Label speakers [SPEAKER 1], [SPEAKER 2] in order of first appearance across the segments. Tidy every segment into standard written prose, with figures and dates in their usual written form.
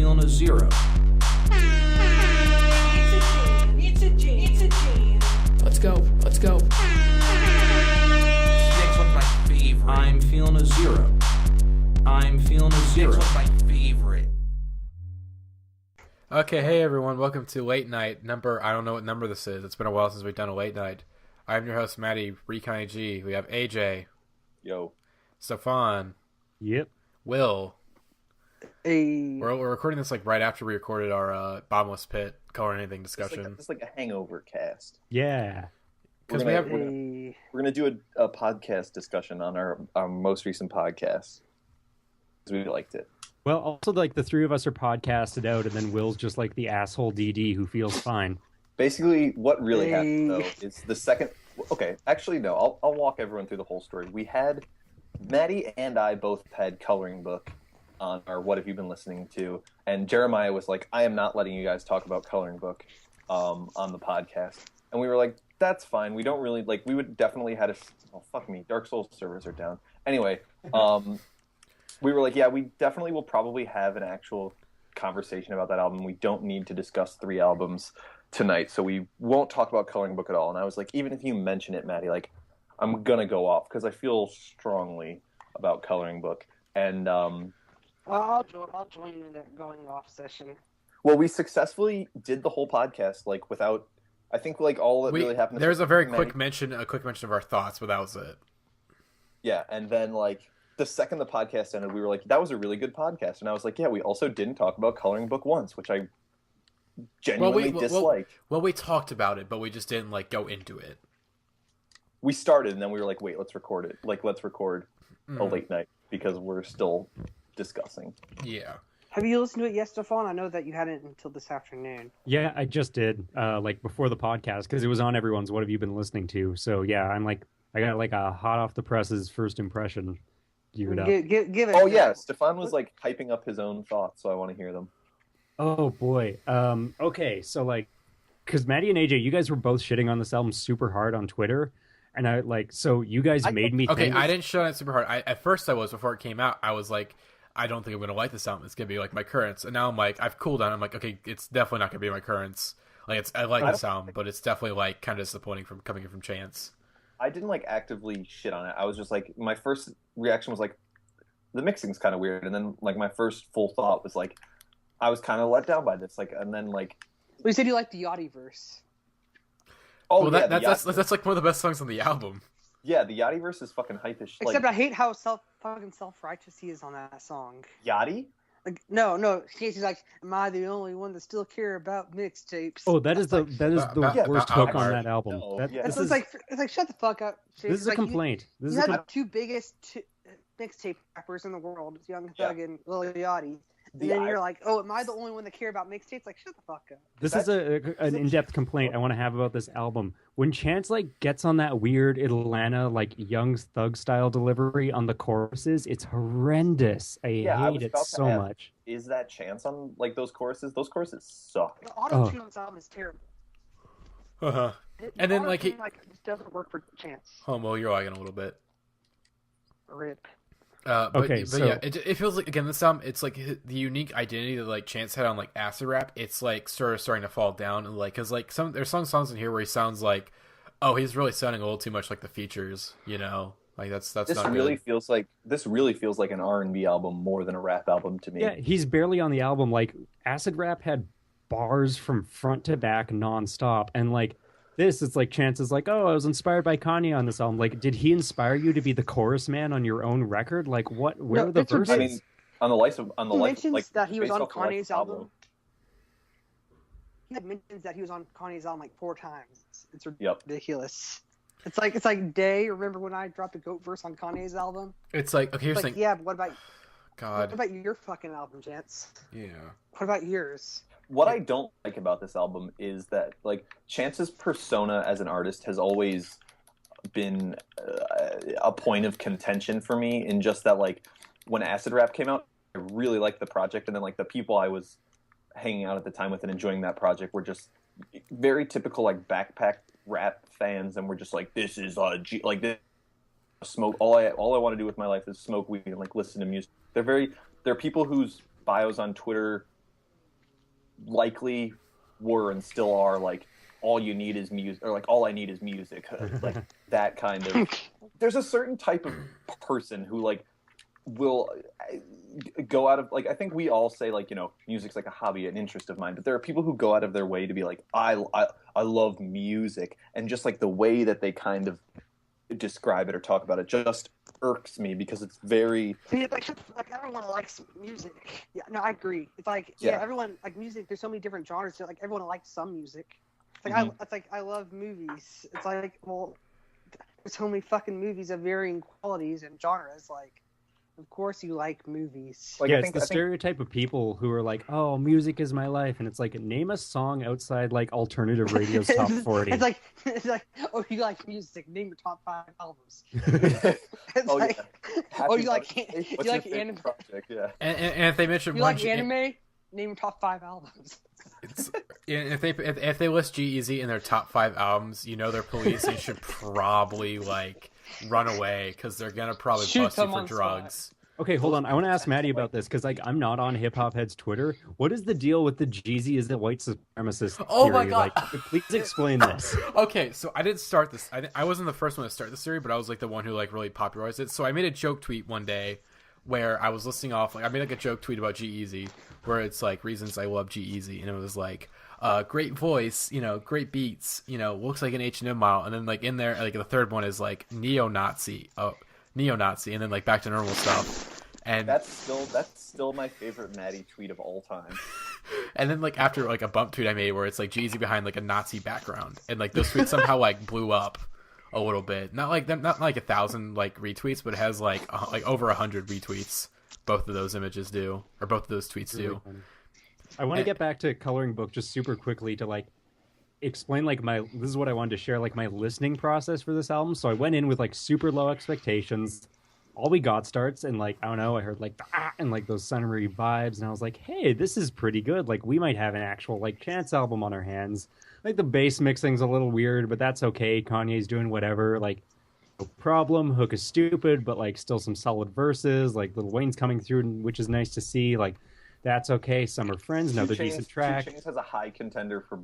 [SPEAKER 1] feeling a zero.
[SPEAKER 2] It's a jam.
[SPEAKER 1] Let's go.
[SPEAKER 3] Next one's my favorite.
[SPEAKER 1] I'm feeling a zero.
[SPEAKER 3] Next one's my favorite.
[SPEAKER 4] Okay, hey everyone, welcome to Late Night number, I don't know what number this is. It's been a while since we've done a late night. I'm your host, Matty, Recon AG. We have AJ.
[SPEAKER 5] Yo.
[SPEAKER 4] Stefan.
[SPEAKER 6] Yep.
[SPEAKER 4] Will.
[SPEAKER 7] Hey.
[SPEAKER 4] We're recording this like right after we recorded our Bottomless Pit Color Anything discussion.
[SPEAKER 5] It's like a hangover cast.
[SPEAKER 6] Yeah.
[SPEAKER 4] Because
[SPEAKER 5] We're gonna do a podcast discussion on our most recent podcast. Because we liked it.
[SPEAKER 6] Well, also, like, the three of us are podcasted out, and then Will's just, like, the asshole DD who feels fine.
[SPEAKER 5] Basically, what really happened, though, is the second... Okay, actually, no. I'll walk everyone through the whole story. We had... Matty and I both had Coloring Book on our What Have You Been Listening To, and Jeremiah was like, I am not letting you guys talk about Coloring Book on the podcast. And we were like, that's fine. We don't really... Like, we would definitely had a... Oh, fuck me. Dark Souls servers are down. Anyway, we were like, yeah, we definitely will probably have an actual conversation about that album. We don't need to discuss 3 albums tonight, so we won't talk about Coloring Book at all. And I was like, even if you mention it, Matty, like, I'm gonna go off because I feel strongly about Coloring Book. And
[SPEAKER 7] I'll join in that going off session.
[SPEAKER 5] well, we successfully did the whole podcast like without. I think like all that really happened.
[SPEAKER 4] There's a quick mention of our thoughts, but that was it.
[SPEAKER 5] Yeah, and then like. The second the podcast ended, we were like, that was a really good podcast. And I was like, yeah, we also didn't talk about Coloring Book once, which I genuinely disliked.
[SPEAKER 4] Well, we talked about it, but we just didn't, like, go into it.
[SPEAKER 5] We started, and then we were like, wait, let's record it. Like, let's record a late night, because we're still discussing.
[SPEAKER 4] Yeah.
[SPEAKER 7] Have you listened to it yet, Stefan? I know that you hadn't until this afternoon.
[SPEAKER 6] Yeah, I just did, like, before the podcast, because it was on everyone's What Have You Been Listening To? So, yeah, I got, like, a hot-off-the-presses first impression. Give it.
[SPEAKER 5] Oh yeah, Stefan was like hyping up his own thoughts, so I want to hear them.
[SPEAKER 6] Oh boy. Okay, so like, because Matty and AJ, you guys were both shitting on this album super hard on Twitter, and so you guys made me.
[SPEAKER 4] Okay,
[SPEAKER 6] think...
[SPEAKER 4] I didn't shit on it super hard. At first I was before it came out. I was like, I don't think I'm gonna like this album. It's gonna be like my currents, and now I'm like, I've cooled down. I'm like, okay, it's definitely not gonna be my currents. Like I like this album, but it's definitely like kind of disappointing from coming from Chance.
[SPEAKER 5] I didn't like actively shit on it. I was just like, my first reaction was like, the mixing's kind of weird, and then like my first full thought was like, I was kind of let down by this, like, and then like.
[SPEAKER 7] Well, you said you liked the Yachty verse.
[SPEAKER 5] Oh,
[SPEAKER 4] well,
[SPEAKER 5] yeah,
[SPEAKER 4] that's like one of the best songs on the album.
[SPEAKER 5] Yeah, the Yachty verse is fucking hype-ish.
[SPEAKER 7] Except I hate how self-righteous he is on that song.
[SPEAKER 5] Yachty?
[SPEAKER 7] Like, no, he's like, am I the only one that still care about mixtapes?
[SPEAKER 6] Oh, that is the worst hook on that album.
[SPEAKER 5] No,
[SPEAKER 7] It's like shut the fuck up.
[SPEAKER 6] This is a complaint.
[SPEAKER 7] You had the two biggest mixtape rappers in the world, Young Thug and Lil Yachty. And then you're like, oh, am I the only one that care about mixtapes? Like, shut the fuck up.
[SPEAKER 6] This is an in-depth complaint I want to have about this album. When Chance like gets on that weird Atlanta like Young Thug style delivery on the choruses, it's horrendous. I hate it so much.
[SPEAKER 5] Is that Chance on like those choruses? Those choruses suck.
[SPEAKER 7] The auto-tune on this album is terrible.
[SPEAKER 4] Uh-huh. And then like
[SPEAKER 7] it doesn't work for Chance.
[SPEAKER 4] Homo, you're lagging a little bit.
[SPEAKER 7] Rip.
[SPEAKER 4] But yeah, it feels like, again, this album, it's like the unique identity that like Chance had on like acid rap. It's like sort of starting to fall down, and like, cause like there's some songs in here where he sounds like, oh, he's really sounding a little too much like the Features, you know, like that's
[SPEAKER 5] this
[SPEAKER 4] not
[SPEAKER 5] really
[SPEAKER 4] good.
[SPEAKER 5] This really feels like an R&B album more than a rap album to me.
[SPEAKER 6] Yeah, he's barely on the album. Like acid rap had bars from front to back nonstop, and like. It's like Chance is like, oh, I was inspired by Kanye on this album. Like, did he inspire you to be the chorus man on your own record? Like, what? Where are the verses?
[SPEAKER 5] I mean, on the life
[SPEAKER 7] mentions that he was on Kanye's album. He had mentions that he was on Kanye's album like 4 times. It's ridiculous. It's like Day. Remember when I dropped a goat verse on Kanye's album?
[SPEAKER 4] It's like, okay, here's the thing.
[SPEAKER 7] Yeah, but what about?
[SPEAKER 4] God.
[SPEAKER 7] What about your fucking album, Chance?
[SPEAKER 4] Yeah.
[SPEAKER 7] What about yours?
[SPEAKER 5] What I don't like about this album is that, like, Chance's persona as an artist has always been a point of contention for me, in just that, like, when Acid Rap came out, I really liked the project, and then, like, the people I was hanging out at the time with and enjoying that project were just very typical, like, backpack rap fans, and were just like, this is, like, this smoke, all I want to do with my life is smoke weed and, like, listen to music. They're people whose bios on Twitter likely were and still are like all you need is music, or like all I need is music, like that kind of. There's a certain type of person who like will go out of like, I think we all say like, you know, music's like a hobby, an interest of mine, but there are people who go out of their way to be like, I love music, and just like the way that they kind of describe it or talk about it just irks me because it's very
[SPEAKER 7] like everyone likes music. Yeah, no, I agree. It's like everyone like music. There's so many different genres. So like everyone likes some music. It's like it's like I love movies. It's like, well, there's so many fucking movies of varying qualities and genres. Like, of course you like movies.
[SPEAKER 6] Like, it's the stereotype of people who are like, oh, music is my life. And it's like, name a song outside, like, alternative radio's top 40.
[SPEAKER 7] It's like, oh, you like music, name your top 5 albums. You like anime.
[SPEAKER 5] Project, yeah.
[SPEAKER 4] And if they mention
[SPEAKER 7] you like anime, name your top 5 albums.
[SPEAKER 4] If they list G-Eazy in their top 5 albums, you know they're police. You should probably like run away because they're gonna probably bust you for drugs.
[SPEAKER 6] Okay, hold on. I want to ask Matty about this because like I'm not on Hip Hop Head's Twitter. What is the deal with the Jeezy is the white supremacist?
[SPEAKER 4] Oh
[SPEAKER 6] theory?
[SPEAKER 4] my god!
[SPEAKER 6] Like, please explain this.
[SPEAKER 4] Okay, so I didn't start this. I wasn't the first one to start this theory, but I was like the one who like really popularized it. So I made a joke tweet one day where I was listing off like I made like a joke tweet about G-Eazy where it's like reasons I love G-Eazy, and it was like great voice, you know, great beats, you know, looks like an H&M model, and then like in there like the third one is like neo-Nazi, and then like back to normal stuff. And
[SPEAKER 5] that's still my favorite Matty tweet of all time.
[SPEAKER 4] And then like after like a bump tweet I made where it's like G-Eazy behind like a Nazi background, and like those tweets somehow like blew up a little bit, not like 1,000 like retweets, but it has like over 100 retweets. Both of those images do, or both of those tweets do.
[SPEAKER 6] I want to get back to Coloring Book just super quickly to like explain like this is what I wanted to share, like my listening process for this album. So I went in with like super low expectations. All We Got starts, and like I don't know, I heard like and like those summery vibes, and I was like, hey, this is pretty good. Like we might have an actual like Chance album on our hands. Like the bass mixing's a little weird, but that's okay. Kanye's doing whatever. Like no problem. Hook is stupid, but like still some solid verses. Like Lil Wayne's coming through, which is nice to see. Like that's okay. Summer Friends, another decent track.
[SPEAKER 5] 2 Chainz has a high contender for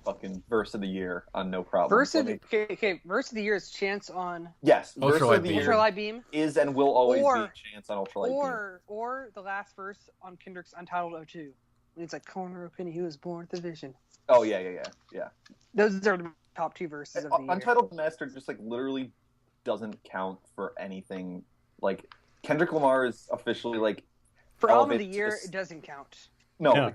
[SPEAKER 5] fucking verse of the year on No Problem.
[SPEAKER 7] Verse of the year is Chance on.
[SPEAKER 5] Yes, verse of the year
[SPEAKER 7] Ultralight Beam
[SPEAKER 5] is and will always be Chance on Ultralight Beam.
[SPEAKER 7] Or the last verse on Kendrick's Untitled O2. It's like corner of penny, he was born with a vision.
[SPEAKER 5] Oh yeah.
[SPEAKER 7] Those are the top 2 verses of the year.
[SPEAKER 5] Untitled Master just like literally doesn't count for anything. Like Kendrick Lamar is officially like
[SPEAKER 7] for album of the year. It doesn't count.
[SPEAKER 5] No.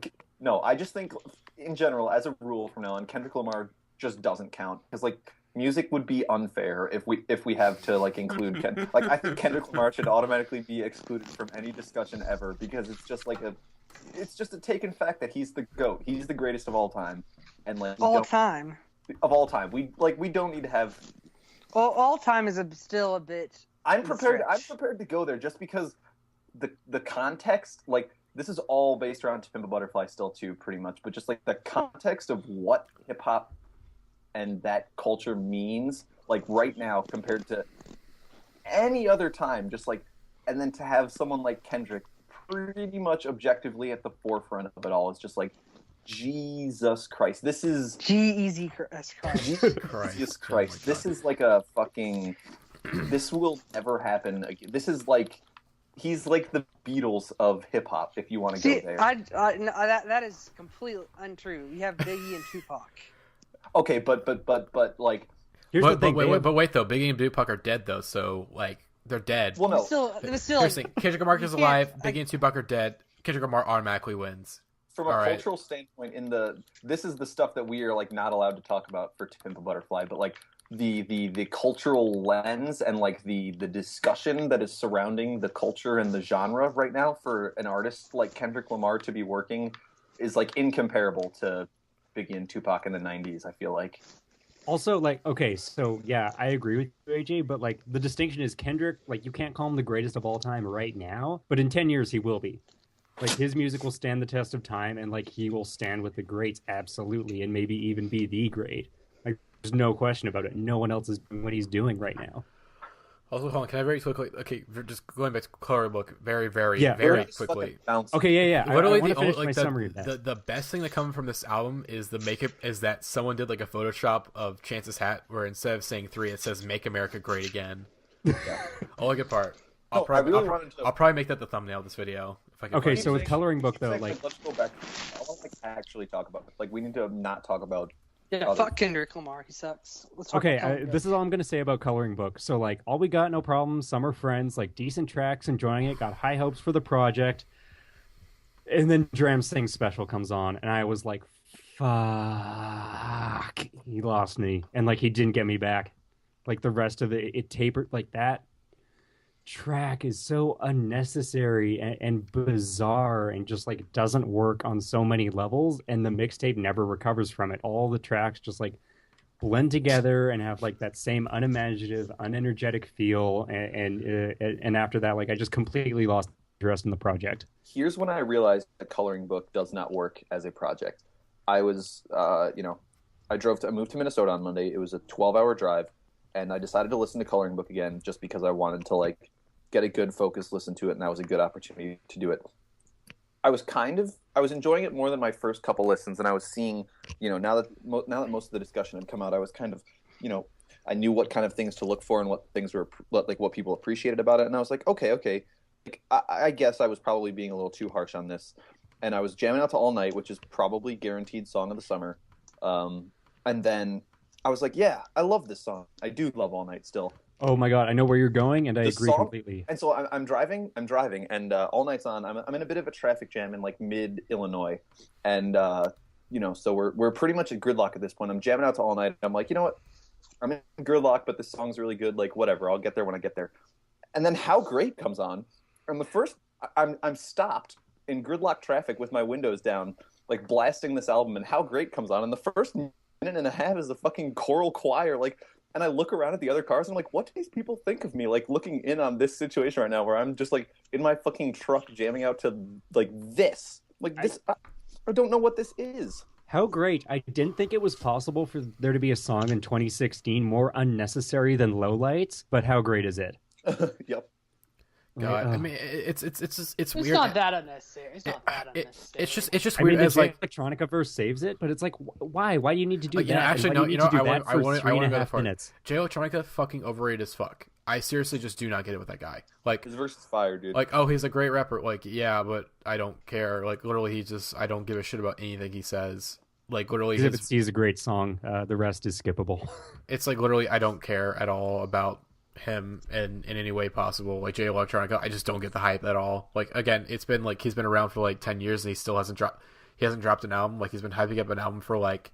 [SPEAKER 5] I just think in general, as a rule from now on, Kendrick Lamar just doesn't count because like music would be unfair if we have to like include like I think Kendrick Lamar should automatically be excluded from any discussion ever because it's just like it's just a taken fact that he's the GOAT. He's the greatest of all time, and like
[SPEAKER 7] all time.
[SPEAKER 5] We don't need to have.
[SPEAKER 7] All time is still a bit.
[SPEAKER 5] I'm prepared to go there just because the context, like this is all based around To Pimp a Butterfly still too, pretty much, but just like the context of what hip hop and that culture means, like right now compared to any other time, just like, and then to have someone like Kendrick pretty much objectively at the forefront of it all, it's just like Jesus Christ. This is
[SPEAKER 7] G-Eazy Christ.
[SPEAKER 5] Jesus Christ. Oh this is like a fucking. This will never happen again. This is like. He's like the Beatles of hip hop. If you want to go there,
[SPEAKER 7] no, that is completely untrue. You have Biggie and Tupac.
[SPEAKER 5] Okay, but like.
[SPEAKER 4] Here's the thing. But wait though, Biggie and Tupac are dead though, so like they're dead.
[SPEAKER 5] Well, no.
[SPEAKER 7] Still
[SPEAKER 4] Here's the thing. Kendrick Lamar is alive. Biggie and Tupac are dead. Kendrick Lamar automatically wins.
[SPEAKER 5] From a cultural standpoint, this is the stuff that we are like not allowed to talk about for To Pimp a Butterfly, but like the cultural lens and like the discussion that is surrounding the culture and the genre right now for an artist like Kendrick Lamar to be working is like incomparable to Biggie and Tupac in the 90s, I feel like.
[SPEAKER 6] Also, like, okay, so yeah, I agree with you, AJ, but like the distinction is Kendrick, like you can't call him the greatest of all time right now, but in 10 years he will be. Like his music will stand the test of time, and like he will stand with the greats absolutely, and maybe even be the great. Like there's no question about it. No one else is doing what he's doing right now.
[SPEAKER 4] Also, hold on. Can I very quickly? Okay, just going back to Coloring Book, very quickly.
[SPEAKER 6] Okay, yeah.
[SPEAKER 4] Literally,
[SPEAKER 6] I
[SPEAKER 4] the only
[SPEAKER 6] my summary of that.
[SPEAKER 4] the best thing that comes from this album is is that someone did like a Photoshop of Chance's hat, where instead of saying 3, it says "Make America Great Again." Yeah. Only good part. I'll probably make that the thumbnail of this video if I can.
[SPEAKER 6] Okay, so with Coloring Book though, like
[SPEAKER 5] let's go back. I want to actually talk about it. Like we need to not talk about.
[SPEAKER 7] Yeah, fuck Kendrick Lamar. He sucks. Let's talk about
[SPEAKER 6] this is all I'm going to say about Coloring Book. So, like, All We Got, No Problems, Summer Friends, like, decent tracks, enjoying it, got high hopes for the project. And then Dram Sing Special comes on, and I was like, fuck. He lost me. And, like, he didn't get me back. Like, the rest of it tapered. Like, that track is so unnecessary and bizarre and just like doesn't work on so many levels, and the mixtape never recovers from it. All the tracks just like blend together and have like that same unimaginative, unenergetic feel, and after that, like I just completely lost interest in the project.
[SPEAKER 5] Here's when I realized the Coloring Book does not work as a project. I was I moved to Minnesota on Monday. It was a 12-hour drive, and I decided to listen to Coloring Book again just because I wanted to like get a good focus, listen to it, and that was a good opportunity to do it. I was enjoying it more than my first couple listens, and I was seeing, now that most of the discussion had come out, I was kind of, I knew what kind of things to look for and what things were like, what people appreciated about it, and I was like, okay, like, I guess I was probably being a little too harsh on this, and I was jamming out to All Night, which is probably guaranteed song of the summer, and then I was like, yeah, I love this song. I do love All Night still.
[SPEAKER 6] Oh my god, I know where you're going, and I agree completely.
[SPEAKER 5] And so I'm driving, and All Night's on. I'm in a bit of a traffic jam in like mid Illinois, and so we're pretty much at gridlock at this point. I'm jamming out to All Night. I'm like, you know what? I'm in gridlock, but this song's really good. Like whatever, I'll get there when I get there. And then How Great comes on, and the first I'm stopped in gridlock traffic with my windows down, like blasting this album, and How Great comes on, and the first minute and a half is the fucking choral choir, like. And I look around at the other cars, and I'm like, what do these people think of me? Like, looking in on this situation right now where I'm just, like, in my fucking truck jamming out to, like, this. Like, this, I don't know what this is.
[SPEAKER 6] How Great. I didn't think it was possible for there to be a song in 2016 more unnecessary than Lowlights, but how great is it?
[SPEAKER 5] Yep.
[SPEAKER 4] God, I mean, it's weird.
[SPEAKER 7] It's not that unnecessary. It's not that unnecessary.
[SPEAKER 4] It's just weird. As like
[SPEAKER 6] Electronica verse saves it, but it's like, why? Why do you need to do that?
[SPEAKER 4] Actually, no. I want to go for
[SPEAKER 6] minutes.
[SPEAKER 4] Jay Electronica fucking overrated as fuck. I seriously just do not get it with that guy. Like
[SPEAKER 5] his verse is fire, dude.
[SPEAKER 4] Like, oh, he's a great rapper. Like, yeah, but I don't care. Like, literally, I don't give a shit about anything he says. Like, literally,
[SPEAKER 6] Exhibit C is a great song. The rest is skippable.
[SPEAKER 4] It's like literally, I don't care at all about him in any way possible. Like Jay Electronica, I just don't get the hype at all. Like, again, it's been like he's been around for like 10 years and he still hasn't dropped an album. Like, he's been hyping up an album for like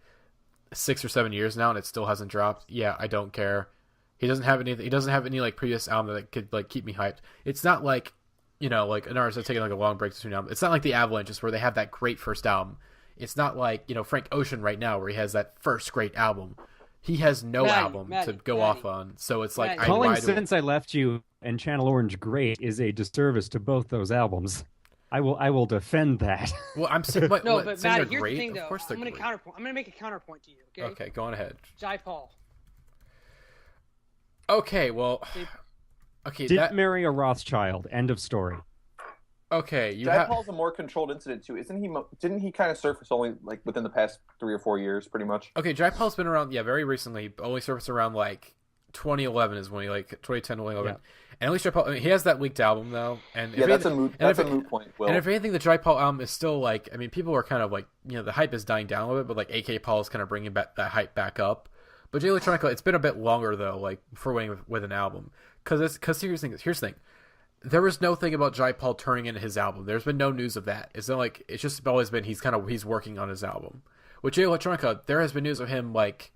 [SPEAKER 4] 6 or 7 years now and it still hasn't dropped. Yeah, I don't care. He doesn't have any like previous album that could like keep me hyped. It's not like, like an artist that's taking like a long break between albums. It's not like the Avalanches where they have that great first album. It's not like, Frank Ocean right now where he has that first great album. He has no album to go off on, so it's like
[SPEAKER 6] calling Since I Left You and Channel Orange great is a disservice to both those albums. I will defend that.
[SPEAKER 4] Well, I'm saying, but
[SPEAKER 7] Matty, here's
[SPEAKER 4] great.
[SPEAKER 7] The thing, though.
[SPEAKER 4] Of course they're great.
[SPEAKER 7] I'm gonna make a counterpoint to you. Okay.
[SPEAKER 4] Okay, go on ahead.
[SPEAKER 7] Jai Paul.
[SPEAKER 4] Okay, well,
[SPEAKER 6] didn't marry a Rothschild. End of story.
[SPEAKER 4] Okay,
[SPEAKER 5] Jai Paul's a more controlled incident too, isn't he? Didn't he kind of surface only like within the past 3 or 4 years, pretty much?
[SPEAKER 4] Okay, Jai Paul's been around, very recently. Only surfaced around like 2011 is when he 2010, 2011. Yeah. And at least Jai Paul, he has that leaked album though, and
[SPEAKER 5] that's a moot point. Will.
[SPEAKER 4] And if anything, the Jai Paul album is still like, people are kind of like, the hype is dying down a little bit, but like AK Paul is kind of bringing back that hype back up. But Jay Electronica, it's been a bit longer though, like for waiting with an album, because here's the thing. There was no thing about Jai Paul turning in his album. There's been no news of that. It's not like, it's just always been he's working on his album. With Jay Electronica, there has been news of him like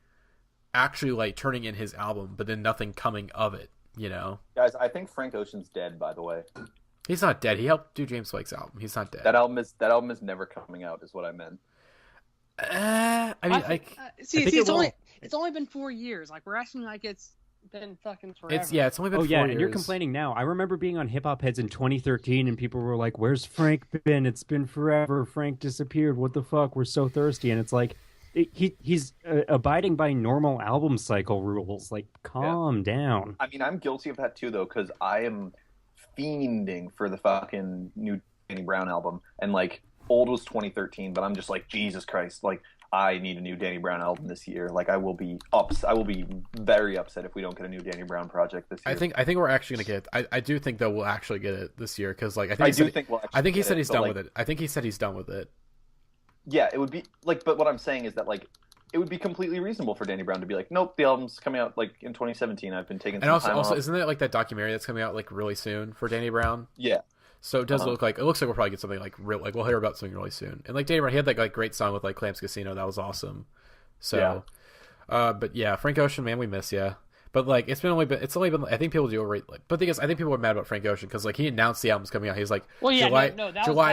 [SPEAKER 4] actually like turning in his album, but then nothing coming of it.
[SPEAKER 5] Guys, I think Frank Ocean's dead. By the way,
[SPEAKER 4] he's not dead. He helped do James Blake's album. He's not dead.
[SPEAKER 5] That album is never coming out. Is what I meant.
[SPEAKER 7] It's only been 4 years. Like, we're acting like it's been fucking forever.
[SPEAKER 4] It's only been 4 years.
[SPEAKER 6] And you're complaining now. I remember being on Hip Hop Heads in 2013 and people were like, where's Frank been? It's been forever. Frank disappeared. What the fuck? We're so thirsty. And it's like, he's abiding by normal album cycle rules. Like, calm down.
[SPEAKER 5] I mean, I'm guilty of that too, though, because I am fiending for the fucking new Danny Brown album, and like Old was 2013, but I'm just like, Jesus Christ, like I need a new Danny Brown album this year. Like I will be very upset if we don't get a new Danny Brown project this year.
[SPEAKER 4] I think we're actually gonna get it. I do think that we'll actually get it this year because like
[SPEAKER 5] I think
[SPEAKER 4] he said he's done with it. I think he said he's done with it.
[SPEAKER 5] Yeah, it would be like, but what I'm saying is that like it would be completely reasonable for Danny Brown to be like, nope, the album's coming out like in 2017. I've been taking some time off.
[SPEAKER 4] Isn't there like that documentary that's coming out like really soon for Danny Brown?
[SPEAKER 5] Yeah.
[SPEAKER 4] So it does look like we'll probably get something like real, like we'll hear about something really soon. And like Danny Brown, he had that like great song with like Clams Casino, that was awesome. So, but yeah, Frank Ocean, man, we miss you. But like it's only been I think people do rate like, but the thing is I think people were mad about Frank Ocean because like he announced the album's coming out. He's like, July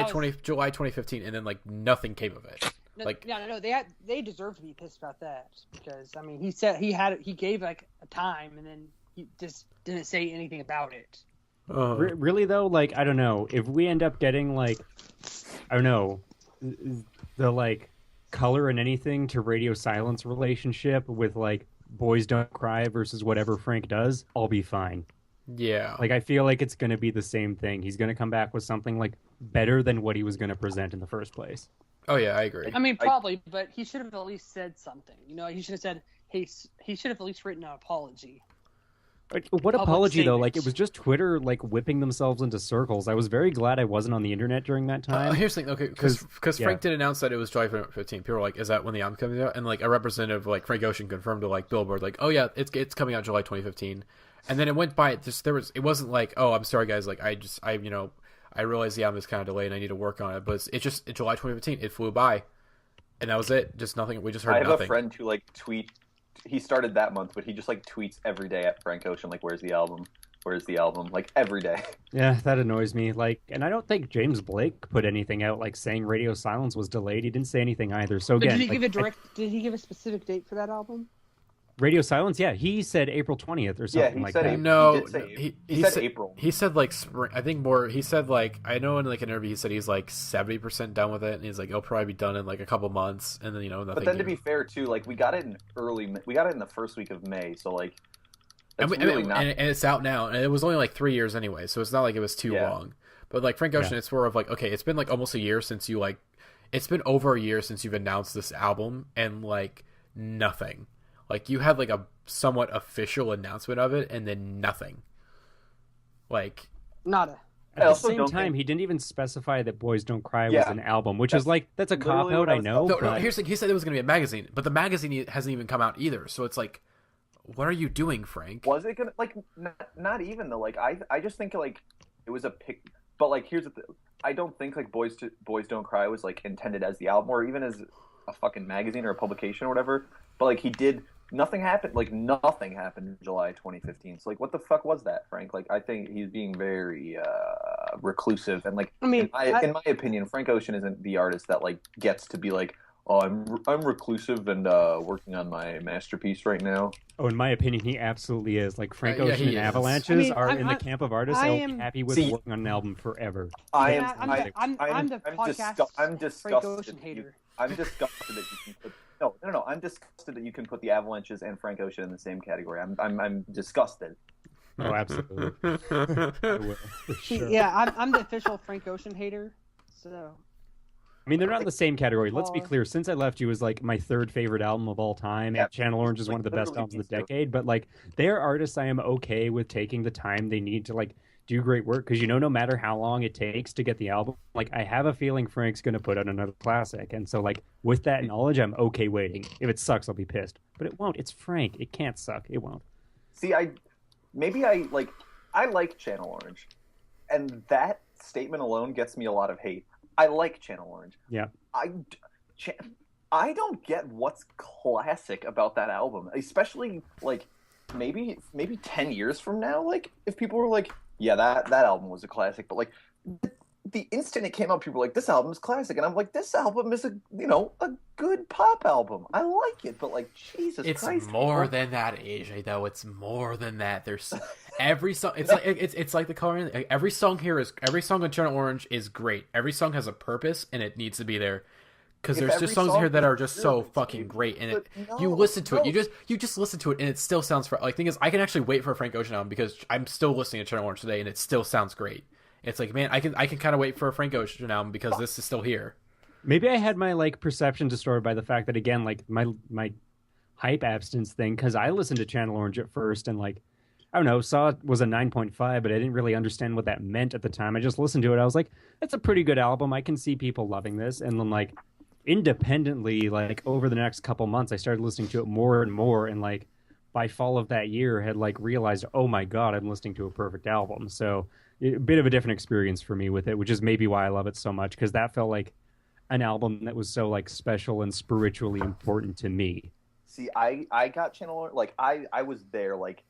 [SPEAKER 4] 2015, and then like nothing came of it.
[SPEAKER 7] They deserve to be pissed about that because I mean he said he gave like a time and then he just didn't say anything about it.
[SPEAKER 6] Really though, like I don't know if we end up getting like I don't know the like Color and Anything to Radio Silence relationship with like Boys Don't Cry versus whatever Frank does, I'll be fine.
[SPEAKER 4] Yeah,
[SPEAKER 6] like I feel like it's going to be the same thing. He's going to come back with something like better than what he was going to present in the first place.
[SPEAKER 4] Oh yeah, I agree.
[SPEAKER 7] I mean, probably, but he should have at least said something. You know, he should have said, "Hey," he should have at least written an apology.
[SPEAKER 6] What apology though? Like it was just Twitter like whipping themselves into circles. I was very glad I wasn't on the internet during that time.
[SPEAKER 4] Here's the thing, okay, because Frank did announce that it was July 15th. People were like, "Is that when the album comes out?" And like a representative like Frank Ocean confirmed to like Billboard, like, "Oh yeah, it's coming out July 2015." And then it went by. It wasn't like, "Oh, I'm sorry guys, like I realize the album is kind of delayed and I need to work on it," but it's July 2015. It flew by, and that was it. Just nothing. We just heard nothing.
[SPEAKER 5] I have a friend who like he started that month, but he just like tweets every day at Frank Ocean, like, "Where's the album? Where's the album?" Like every day.
[SPEAKER 6] Yeah, that annoys me. Like, and I don't think James Blake put anything out like saying Radio Silence was delayed. He didn't say anything either. So again,
[SPEAKER 7] did he give a specific date for that album?
[SPEAKER 6] Radio Silence, yeah, he said April 20th or something like that.
[SPEAKER 4] He
[SPEAKER 5] said April.
[SPEAKER 4] He said like spring. I think more. He said like I know in like an interview he said he's like 70% done with it, and he's like it'll probably be done in like a couple months, and then nothing.
[SPEAKER 5] But then to be fair too, like we got it in the first week of May, so like
[SPEAKER 4] and it's out now, and it was only like 3 years anyway, so it's not like it was too long. But like Frank Ocean, it's more of like okay, it's been like almost a year since you like, it's been over a year since you've announced this album, and like nothing. Like, you had, like, a somewhat official announcement of it, and then nothing. Like...
[SPEAKER 7] Nada.
[SPEAKER 6] At the same time, he didn't even specify that Boys Don't Cry was an album, which is, like, that's a cop-out, I know.
[SPEAKER 4] No, here's the thing. He said it was going to be a magazine, but the magazine hasn't even come out either. So it's like, what are you doing, Frank?
[SPEAKER 5] Was it going to... Like, not even, though. Like, I just think, like, it was a pick... But, like, here's the thing. I don't think, like, Boys Don't Cry was, like, intended as the album, or even as a fucking magazine or a publication or whatever. But, like, he did... Nothing happened in July 2015. So, like, what the fuck was that, Frank? Like, I think he's being very reclusive. And, like, I mean, in my opinion, Frank Ocean isn't the artist that, like, gets to be like, oh, I'm reclusive and working on my masterpiece right now.
[SPEAKER 6] Oh, in my opinion, he absolutely is. Like, Frank Ocean and Avalanches are in the camp of artists I'll be happy with working on an album forever.
[SPEAKER 7] I'm the podcast Frank Ocean hater.
[SPEAKER 5] I'm disgusted that you can put... No. I'm disgusted that you can put the Avalanches and Frank Ocean in the same category. I'm disgusted.
[SPEAKER 6] Oh, absolutely.
[SPEAKER 7] Sure. Yeah, I'm the official Frank Ocean hater. So.
[SPEAKER 6] I mean, they're not in the same category. Let's be clear. Since I Left You is like my third favorite album of all time. Yeah. Channel Orange is one of the best albums of the decade. But like, they are artists I am okay with taking the time they need to like do great work, because no matter how long it takes to get the album, like I have a feeling Frank's gonna put out another classic, and so like with that knowledge, I'm okay waiting. If it sucks, I'll be pissed, but it won't. It's Frank. It can't suck. It won't.
[SPEAKER 5] See, I like Channel Orange, and that statement alone gets me a lot of hate. I like Channel Orange.
[SPEAKER 6] Yeah.
[SPEAKER 5] I don't get what's classic about that album, especially like maybe 10 years from now. Like if people were like, yeah, that album was a classic, but like the instant it came out, people were like, this album is classic, and I'm like, this album is a good pop album. I like it, but like Jesus Christ,
[SPEAKER 4] it's more than that, AJ. Though it's more than that. There's every song. It's like the coloring. Like, every song on Channel Orange is great. Every song has a purpose, and it needs to be there. because there's just songs here that are just so fucking great, and you listen to it, you just listen to it, and it still sounds like. Thing is, I can actually wait for a Frank Ocean album because I'm still listening to Channel Orange today, and it still sounds great. It's like, man, I can kind of wait for a Frank Ocean album because this is still here.
[SPEAKER 6] Maybe I had my like perception distorted by the fact that, again, like my hype abstinence thing, because I listened to Channel Orange at first and like, I don't know, saw it was a 9.5, but I didn't really understand what that meant at the time. I just listened to it. I was like, it's a pretty good album. I can see people loving this. And then like independently, like over the next couple months, I started listening to it more and more. And like by fall of that year had like realized, oh my God, I'm listening to a perfect album. So a bit of a different experience for me with it, which is maybe why I love it so much. Because that felt like an album that was so like special and spiritually important to me.
[SPEAKER 5] See, I got Channel Orange, like I was there like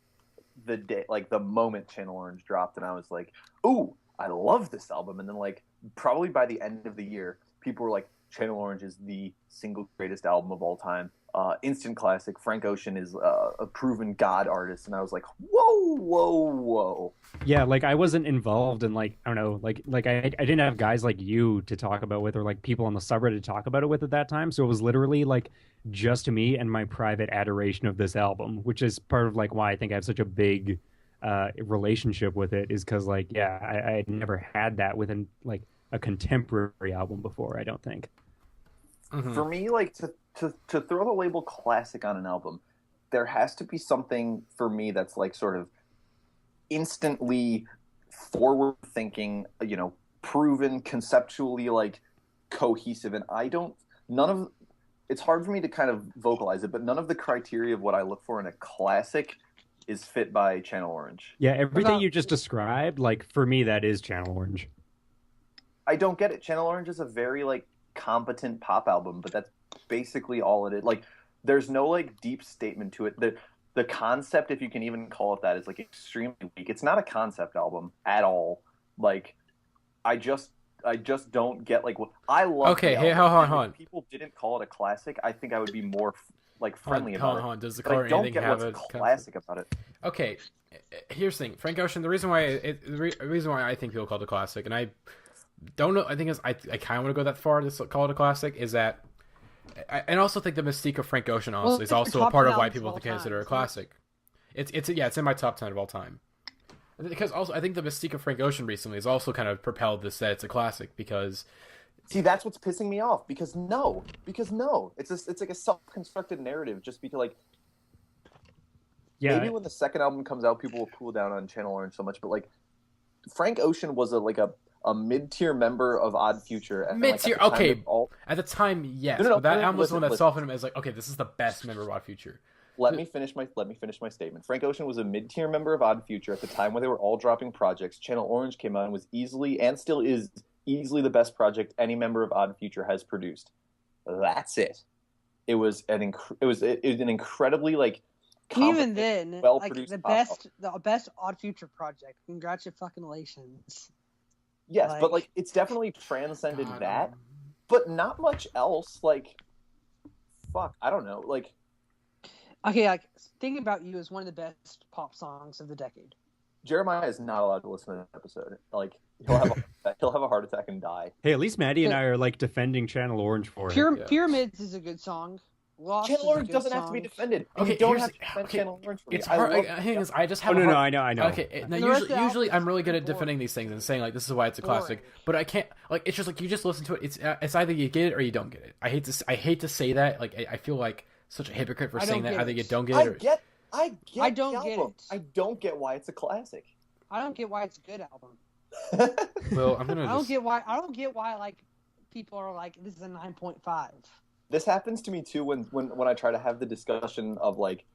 [SPEAKER 5] the day, like the moment Channel Orange dropped, and I was like, ooh, I love this album. And then like probably by the end of the year, people were like, Channel Orange is the single greatest album of all time. Instant classic. Frank Ocean is a proven god artist. And I was like, whoa.
[SPEAKER 6] Yeah, like I wasn't involved in like, I don't know, like I didn't have guys like you to talk about with, or like people on the subreddit to talk about it with at that time. So it was literally like just me and my private adoration of this album, which is part of like why I think I have such a big relationship with it, is because like, yeah, I had never had that within like a contemporary album before, I don't think.
[SPEAKER 5] Mm-hmm. For me, like to throw the label classic on an album, there has to be something for me that's like sort of instantly forward thinking, you know, proven, conceptually like cohesive. And it's hard for me to kind of vocalize it, but none of the criteria of what I look for in a classic is fit by Channel Orange.
[SPEAKER 6] Yeah, everything you just described, like for me, that is Channel Orange.
[SPEAKER 5] I don't get it. Channel Orange is a very like competent pop album, but that's basically all it is. Like there's no like deep statement to it. The concept, if you can even call it that, is like extremely weak. It's not a concept album at all. Like I just don't get like what I love.
[SPEAKER 4] Okay, hey, hold on.
[SPEAKER 5] If people didn't call it a classic, I think I would be more like friendly about it.
[SPEAKER 4] Does the
[SPEAKER 5] but
[SPEAKER 4] color
[SPEAKER 5] I don't
[SPEAKER 4] anything
[SPEAKER 5] get
[SPEAKER 4] have
[SPEAKER 5] what's
[SPEAKER 4] a
[SPEAKER 5] classic about it.
[SPEAKER 4] Okay, here's the thing. Frank Ocean. The reason why I think people call it a classic, and I don't know. I think I kind of want to go that far to call it a classic. Is that, and I also think the mystique of Frank Ocean honestly is also a part of why people consider it a classic. It's in my top 10 of all time. Because also I think the mystique of Frank Ocean recently has also kind of propelled this that it's a classic because.
[SPEAKER 5] See, that's what's pissing me off. Because no, it's like a self-constructed narrative. Just because like. Yeah. Maybe when the second album comes out, people will cool down on Channel Orange so much, but like, Frank Ocean was a mid-tier member of Odd Future. And
[SPEAKER 4] mid-tier,
[SPEAKER 5] like,
[SPEAKER 4] okay. At the time, yes. But that album was the one that softened him as like, okay, this is the best member of Odd Future.
[SPEAKER 5] Let me finish my statement. Frank Ocean was a mid-tier member of Odd Future at the time when they were all dropping projects. Channel Orange came out and was easily, and still is, easily the best project any member of Odd Future has produced. That's it. It was an incredibly like.
[SPEAKER 7] Even then, like the best Odd Future project. Congratulations.
[SPEAKER 5] Yes, but like it's definitely transcended that, but not much else. Like, fuck, I don't know. Like,
[SPEAKER 7] okay, like "Thinking About You" is one of the best pop songs of the decade.
[SPEAKER 5] Jeremiah is not allowed to listen to that episode. Like, he'll have a heart attack and die.
[SPEAKER 6] Hey, at least Matty and I are like defending Channel Orange for it.
[SPEAKER 7] Pyramids is a good song. Lost
[SPEAKER 5] Channel Orange doesn't have to be defended. Okay, you don't have to defend Channel Orange.
[SPEAKER 4] It's hard. I just have.
[SPEAKER 6] No, I know.
[SPEAKER 4] Okay, now usually I'm really good at defending these things and saying like this is why it's a classic. But I can't. Like it's just like you just listen to it. It's either you get it or you don't get it. I hate to say that. Like I feel like such a hypocrite for saying that. Either you don't get it.
[SPEAKER 5] I don't get it. I don't get why it's a classic.
[SPEAKER 7] I don't get why it's a good album.
[SPEAKER 4] Well, I'm gonna.
[SPEAKER 7] I don't get why like people are like this is a 9.5.
[SPEAKER 5] This happens to me too when I try to have the discussion of like,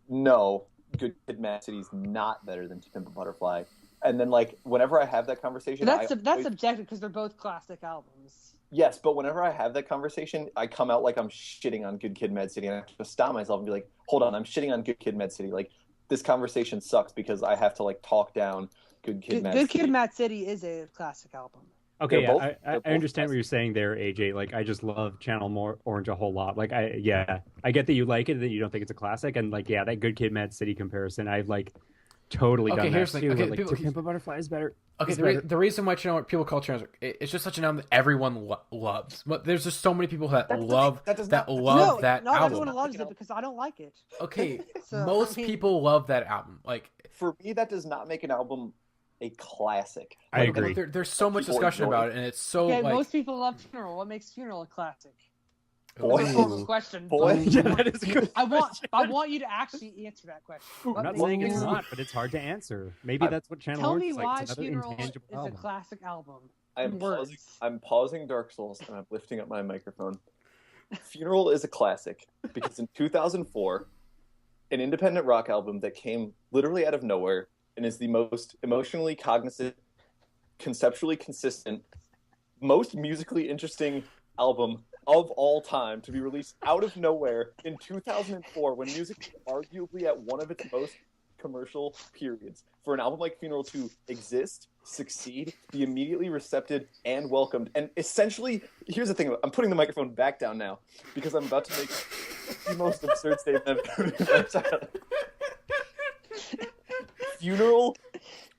[SPEAKER 5] no, Good Kid, Mad City is not better than To Pimp a Butterfly, and then like whenever I have that conversation,
[SPEAKER 7] that's subjective because they're both classic albums.
[SPEAKER 5] Yes, but whenever I have that conversation, I come out like I'm shitting on Good Kid, Mad City, and I have to stop myself and be like, hold on, I'm shitting on Good Kid, Mad City. Like this conversation sucks because I have to like talk down Good Kid, Mad City.
[SPEAKER 7] Good Kid, Mad City is a classic album.
[SPEAKER 6] Okay, yeah, I understand what you're saying there, AJ. Like, I just love Channel Orange a whole lot. Like, I get that you like it, that you don't think it's a classic, and like, yeah, that Good Kid, Mad City comparison, I like totally done
[SPEAKER 4] here's
[SPEAKER 6] that
[SPEAKER 4] the
[SPEAKER 6] too.
[SPEAKER 4] thing. Okay,
[SPEAKER 6] Like,
[SPEAKER 4] people,
[SPEAKER 6] To Pimp a Butterfly is better.
[SPEAKER 4] Okay, the reason why people call Channel it's just such an album that everyone loves. But there's just so many people that love that
[SPEAKER 7] Not
[SPEAKER 4] album.
[SPEAKER 7] everyone loves it because I don't like it.
[SPEAKER 4] Okay,
[SPEAKER 7] So,
[SPEAKER 4] most people love that album. Like,
[SPEAKER 5] for me, that does not make an album a classic.
[SPEAKER 6] I agree.
[SPEAKER 4] There's so much discussion about it, and it's so
[SPEAKER 7] Okay,
[SPEAKER 4] like
[SPEAKER 7] most people love Funeral. What makes Funeral a classic?
[SPEAKER 5] Boy.
[SPEAKER 7] That's a horrible question.
[SPEAKER 5] Boy.
[SPEAKER 6] Yeah, that is a good.
[SPEAKER 7] I want you to actually answer that question.
[SPEAKER 6] I'm
[SPEAKER 7] What
[SPEAKER 6] not
[SPEAKER 7] makes
[SPEAKER 6] saying it's
[SPEAKER 7] Funeral-
[SPEAKER 6] not, but it's hard to answer. Maybe that's what Channel
[SPEAKER 7] Tell
[SPEAKER 6] Orange
[SPEAKER 7] me
[SPEAKER 6] is like.
[SPEAKER 7] why
[SPEAKER 6] It's another
[SPEAKER 7] Funeral
[SPEAKER 6] intangible
[SPEAKER 7] is a
[SPEAKER 6] album.
[SPEAKER 7] classic album. In words.
[SPEAKER 5] I'm pausing Dark Souls and I'm lifting up my microphone. Funeral is a classic because in 2004, an independent rock album that came literally out of nowhere and is the most emotionally cognizant, conceptually consistent, most musically interesting album of all time to be released out of nowhere in 2004 when music was arguably at one of its most commercial periods. For an album like Funeral to exist, succeed, be immediately recepted and welcomed, and essentially, here's the thing, I'm putting the microphone back down now because I'm about to make the most absurd statement I've ever made. Funeral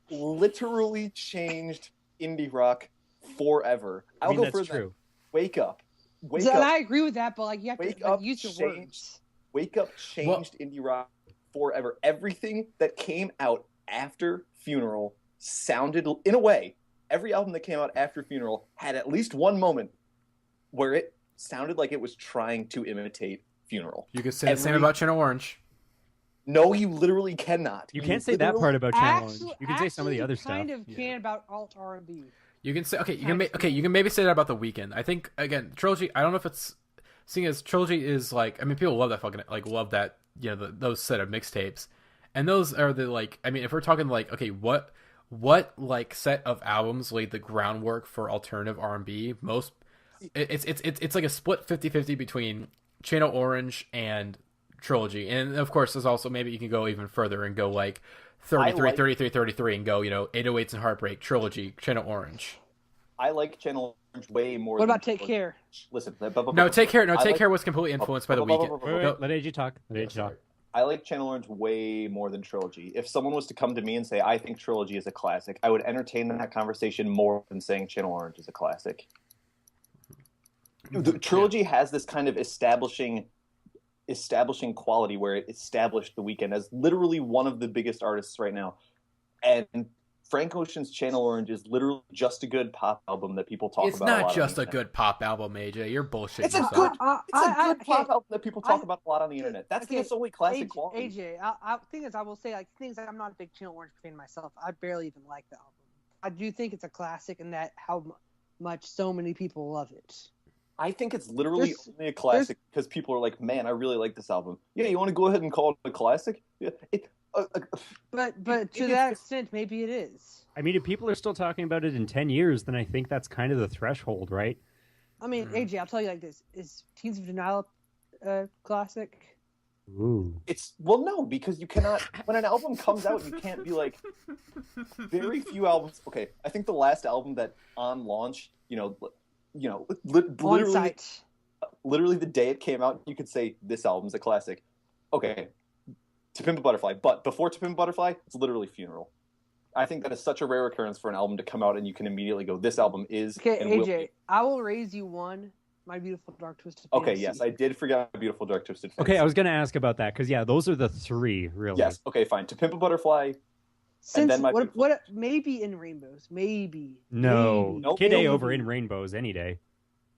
[SPEAKER 5] literally changed indie rock forever. I'll go
[SPEAKER 6] that's
[SPEAKER 5] further.
[SPEAKER 6] true.
[SPEAKER 5] Wake Up. Wake
[SPEAKER 7] And
[SPEAKER 5] Up.
[SPEAKER 7] I agree with that, but like you have
[SPEAKER 5] Wake
[SPEAKER 7] to
[SPEAKER 5] Up
[SPEAKER 7] use your
[SPEAKER 5] changed.
[SPEAKER 7] words.
[SPEAKER 5] Wake Up changed indie rock forever. Everything that came out after Funeral sounded, in a way, every album that came out after Funeral had at least one moment where it sounded like it was trying to imitate Funeral.
[SPEAKER 4] you could say the same about Channel Orange.
[SPEAKER 5] No, you literally cannot.
[SPEAKER 6] You can't say that part about Channel
[SPEAKER 7] Actually,
[SPEAKER 6] Orange. You can say some of the other
[SPEAKER 7] you kind
[SPEAKER 6] stuff.
[SPEAKER 7] of can about alt R&B.
[SPEAKER 4] You can say you can maybe say that about The Weeknd. I think again, Trilogy. I don't know if it's seeing as Trilogy is like. I mean, people love that fucking love that those set of mixtapes, and those are the like. I mean, if we're talking like what like set of albums laid the groundwork for alternative R&B? Most it's like a split 50-50 between Channel Orange and Trilogy, and of course there's also maybe you can go even further and go like 33 and go 808s and Heartbreak, Trilogy, Channel Orange.
[SPEAKER 5] I like Channel Orange way more.
[SPEAKER 7] What about
[SPEAKER 5] than
[SPEAKER 7] Take Care?
[SPEAKER 5] Listen,
[SPEAKER 4] Take Care was completely influenced by The Weeknd.
[SPEAKER 6] Wait, let AG talk.
[SPEAKER 5] I like Channel Orange way more than Trilogy. If someone was to come to me and say, I think Trilogy is a classic, I would entertain that conversation more than saying Channel Orange is a classic. The Trilogy has this kind of establishing quality where it established The Weeknd as literally one of the biggest artists right now. And Frank Ocean's Channel Orange is literally just a good pop album that people talk about.
[SPEAKER 4] It's not just a good pop album, AJ. You're bullshitting.
[SPEAKER 5] It's a good pop album that people talk about a lot on the internet. That's the only classic quality.
[SPEAKER 7] AJ, thing is, I will say things that I'm not a big Channel Orange fan myself. I barely even like the album. I do think it's a classic in that how much so many people love it.
[SPEAKER 5] I think it's literally only a classic because people are like, man, I really like this album. Yeah, you want to go ahead and call it a classic? Yeah.
[SPEAKER 7] But to that extent, maybe it is.
[SPEAKER 6] I mean, if people are still talking about it in 10 years, then I think that's kind of the threshold, right?
[SPEAKER 7] I mean, AJ, I'll tell you like this. Is Teens of Denial a classic?
[SPEAKER 6] Ooh.
[SPEAKER 5] No, because you cannot, when an album comes out, you can't be like, very few albums. Okay, I think the last album that on launch, literally the day it came out, you could say this album's a classic. Okay, To Pimp a Butterfly, but before To Pimp a Butterfly, it's literally Funeral. I think that is such a rare occurrence for an album to come out and you can immediately go, this album is.
[SPEAKER 7] Okay, AJ, I will raise you one. My Beautiful Dark Twisted Fantasy.
[SPEAKER 5] Okay, yes, I did forget My Beautiful Dark Twisted Fantasy.
[SPEAKER 6] Okay, I was going to ask about that because those are the three, really.
[SPEAKER 5] Yes. Okay, fine. To Pimp a Butterfly.
[SPEAKER 7] Since
[SPEAKER 5] and then
[SPEAKER 7] what maybe In Rainbows, maybe.
[SPEAKER 6] No,
[SPEAKER 7] maybe.
[SPEAKER 6] Kid A over In Rainbows any day.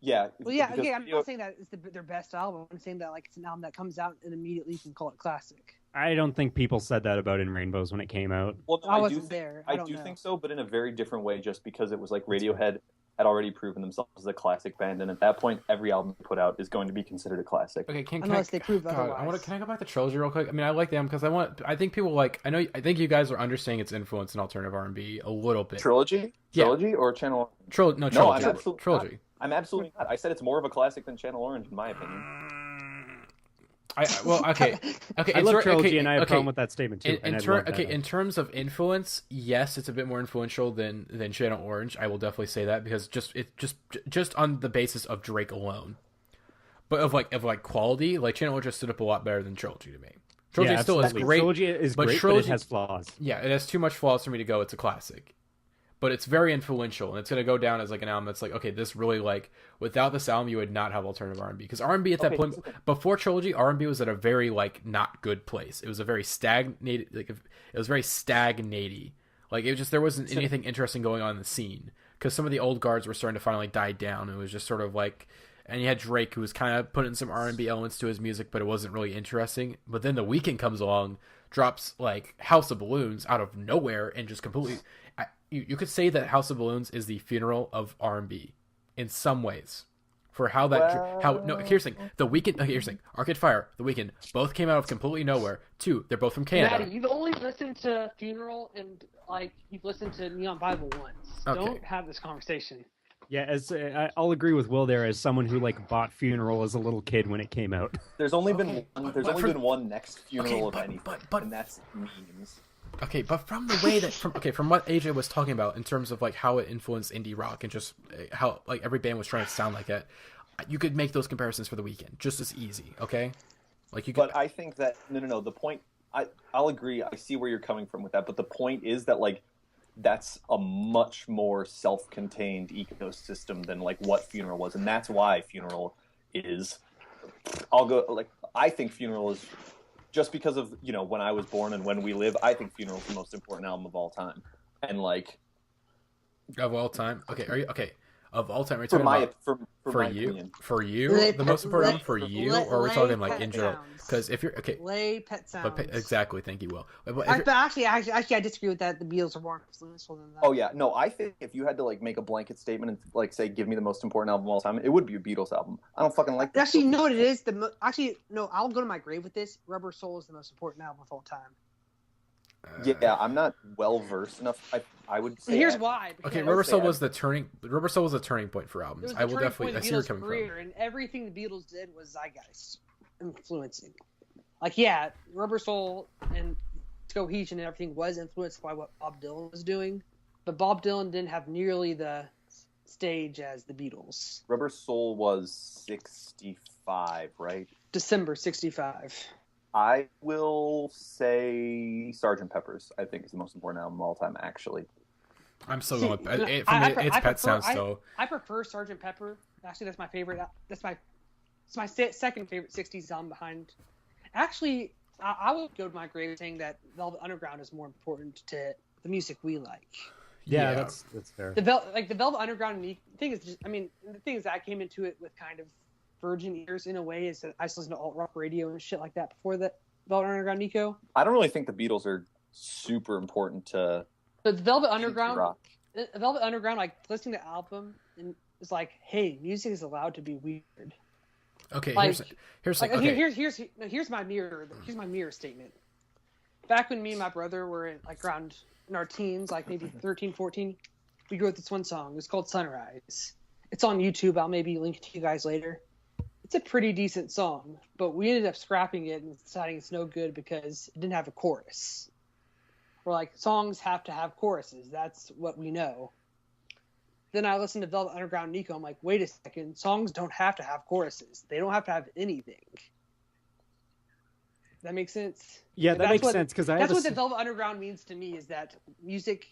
[SPEAKER 5] Yeah.
[SPEAKER 7] Well, yeah. Okay, I'm not saying that it's their best album. I'm saying that it's an album that comes out and immediately you can call it classic.
[SPEAKER 6] I don't think people said that about In Rainbows when it came out.
[SPEAKER 5] Well,
[SPEAKER 7] I wasn't there.
[SPEAKER 5] I do think so, but in a very different way, just because it was like Radiohead had already proven themselves as a classic band, and at that point, every album they put out is going to be considered a classic.
[SPEAKER 4] Okay,
[SPEAKER 7] unless they prove otherwise.
[SPEAKER 4] Can I go back to Trilogy real quick? I mean, I like them because I think people like. I think you guys are understanding its influence in alternative R&B a little bit.
[SPEAKER 5] Trilogy or Channel?
[SPEAKER 4] Trilogy. Trilogy.
[SPEAKER 5] I'm absolutely not. I said it's more of a classic than Channel Orange, in my opinion.
[SPEAKER 4] Okay.
[SPEAKER 6] I love Trilogy, and I have a problem with that statement too.
[SPEAKER 4] In terms of influence, yes, it's a bit more influential than Channel Orange. I will definitely say that because just on the basis of Drake alone, but of quality, like Channel Orange just stood up a lot better than Trilogy to me. Trilogy still is great.
[SPEAKER 6] Trilogy is great, but it has flaws.
[SPEAKER 4] Yeah, it has too much flaws for me to go. It's a classic. But it's very influential, and it's going to go down as like an album that's like, okay, this really like, without this album, you would not have alternative R&B. Because R&B at that point, before Trilogy, R&B was at a very like not good place. It was a very stagnated, like it was very stagnaty. Like it was just, there wasn't anything interesting going on in the scene. Because some of the old guards were starting to finally die down. It was just sort of like, and you had Drake who was kind of putting some R&B elements to his music, but it wasn't really interesting. But then The Weeknd comes along, drops like House of Balloons out of nowhere, and just completely... You could say that House of Balloons is the funeral of R&B in some ways, for how that here's the thing. The Weeknd, here's the thing. Arcade Fire, The Weeknd, both came out of completely nowhere. Two, they're both from Canada.
[SPEAKER 8] Matty, you've only listened to Funeral and like you've listened to Neon Bible once.
[SPEAKER 4] Okay.
[SPEAKER 8] Don't have this conversation.
[SPEAKER 6] Yeah, I'll agree with Will there as someone who like bought Funeral as a little kid when it came out.
[SPEAKER 5] There's only been one next funeral of anything,
[SPEAKER 4] but
[SPEAKER 5] and that's memes.
[SPEAKER 4] Okay, but from the way that from what AJ was talking about in terms of like how it influenced indie rock and just how like every band was trying to sound like it, you could make those comparisons for The Weeknd just as easy. Okay, like you could.
[SPEAKER 5] But I think that no. The point, I'll agree. I see where you're coming from with that, but the point is that like that's a much more self-contained ecosystem than like what Funeral was, and that's why Funeral is. I think Funeral is. Just because of, when I was born and when we live, I think Funeral's the most important album of all time. And like...
[SPEAKER 4] Of all time? Okay, are you... Okay. Of all time, are you
[SPEAKER 5] for
[SPEAKER 4] talking
[SPEAKER 5] my,
[SPEAKER 4] about...
[SPEAKER 5] for
[SPEAKER 4] For
[SPEAKER 5] my
[SPEAKER 4] you?
[SPEAKER 5] opinion.
[SPEAKER 4] For you? The most important album for you? Or are we talking like in general? Because if you're... Okay.
[SPEAKER 7] Lay Pet Sounds.
[SPEAKER 4] Exactly, thank you, Will.
[SPEAKER 7] But actually, I disagree with that. The Beatles are more influential than that.
[SPEAKER 5] Oh, yeah. No, I think if you had to like make a blanket statement and like say, give me the most important album of all time, it would be a Beatles album. I don't fucking like that.
[SPEAKER 7] Actually, you know what it is? I'll go to my grave with this. Rubber Soul is the most important album of all time.
[SPEAKER 5] Yeah, I'm not well versed enough. I would say.
[SPEAKER 7] And here's why.
[SPEAKER 4] Okay, Rubber Soul was a turning point for albums. I will definitely. I see where you're coming from.
[SPEAKER 7] And everything the Beatles did was zeitgeist influencing. Like, yeah, Rubber Soul and Cohesion and everything was influenced by what Bob Dylan was doing, but Bob Dylan didn't have nearly the stage as the Beatles.
[SPEAKER 5] Rubber Soul was 65, right?
[SPEAKER 7] December 65.
[SPEAKER 5] I will say Sgt. Pepper's, I think, is the most important album of all time, actually.
[SPEAKER 4] I'm still going with it. For me, it's Pet Sounds, though.
[SPEAKER 7] I prefer Sgt. Pepper. Actually, that's my favorite. It's my second favorite 60s album behind. Actually, I would go to my grave saying that Velvet Underground is more important to the music we like.
[SPEAKER 6] Yeah. That's fair.
[SPEAKER 7] The Velvet Underground thing is the thing is that I came into it with kind of virgin ears in a way, is that I just listened to alt rock radio and shit like that before the Velvet Underground, Nico.
[SPEAKER 5] I don't really think the Beatles are super important to.
[SPEAKER 7] But the Velvet Underground, like listening to the album, and it's like, hey, music is allowed to be weird.
[SPEAKER 4] Okay,
[SPEAKER 7] like,
[SPEAKER 4] here's
[SPEAKER 7] my mirror statement. Back when me and my brother were in our teens, like maybe 13, 14, we wrote this one song. It's called Sunrise. It's on YouTube. I'll maybe link it to you guys later. It's a pretty decent song, but we ended up scrapping it and deciding it's no good because it didn't have a chorus. We're like, songs have to have choruses. That's what we know. Then I listened to Velvet Underground Nico. I'm like, wait a second. Songs don't have to have choruses. They don't have to have anything. That makes sense?
[SPEAKER 6] Yeah, that makes sense.
[SPEAKER 7] That's what the Velvet Underground means to me, is that music,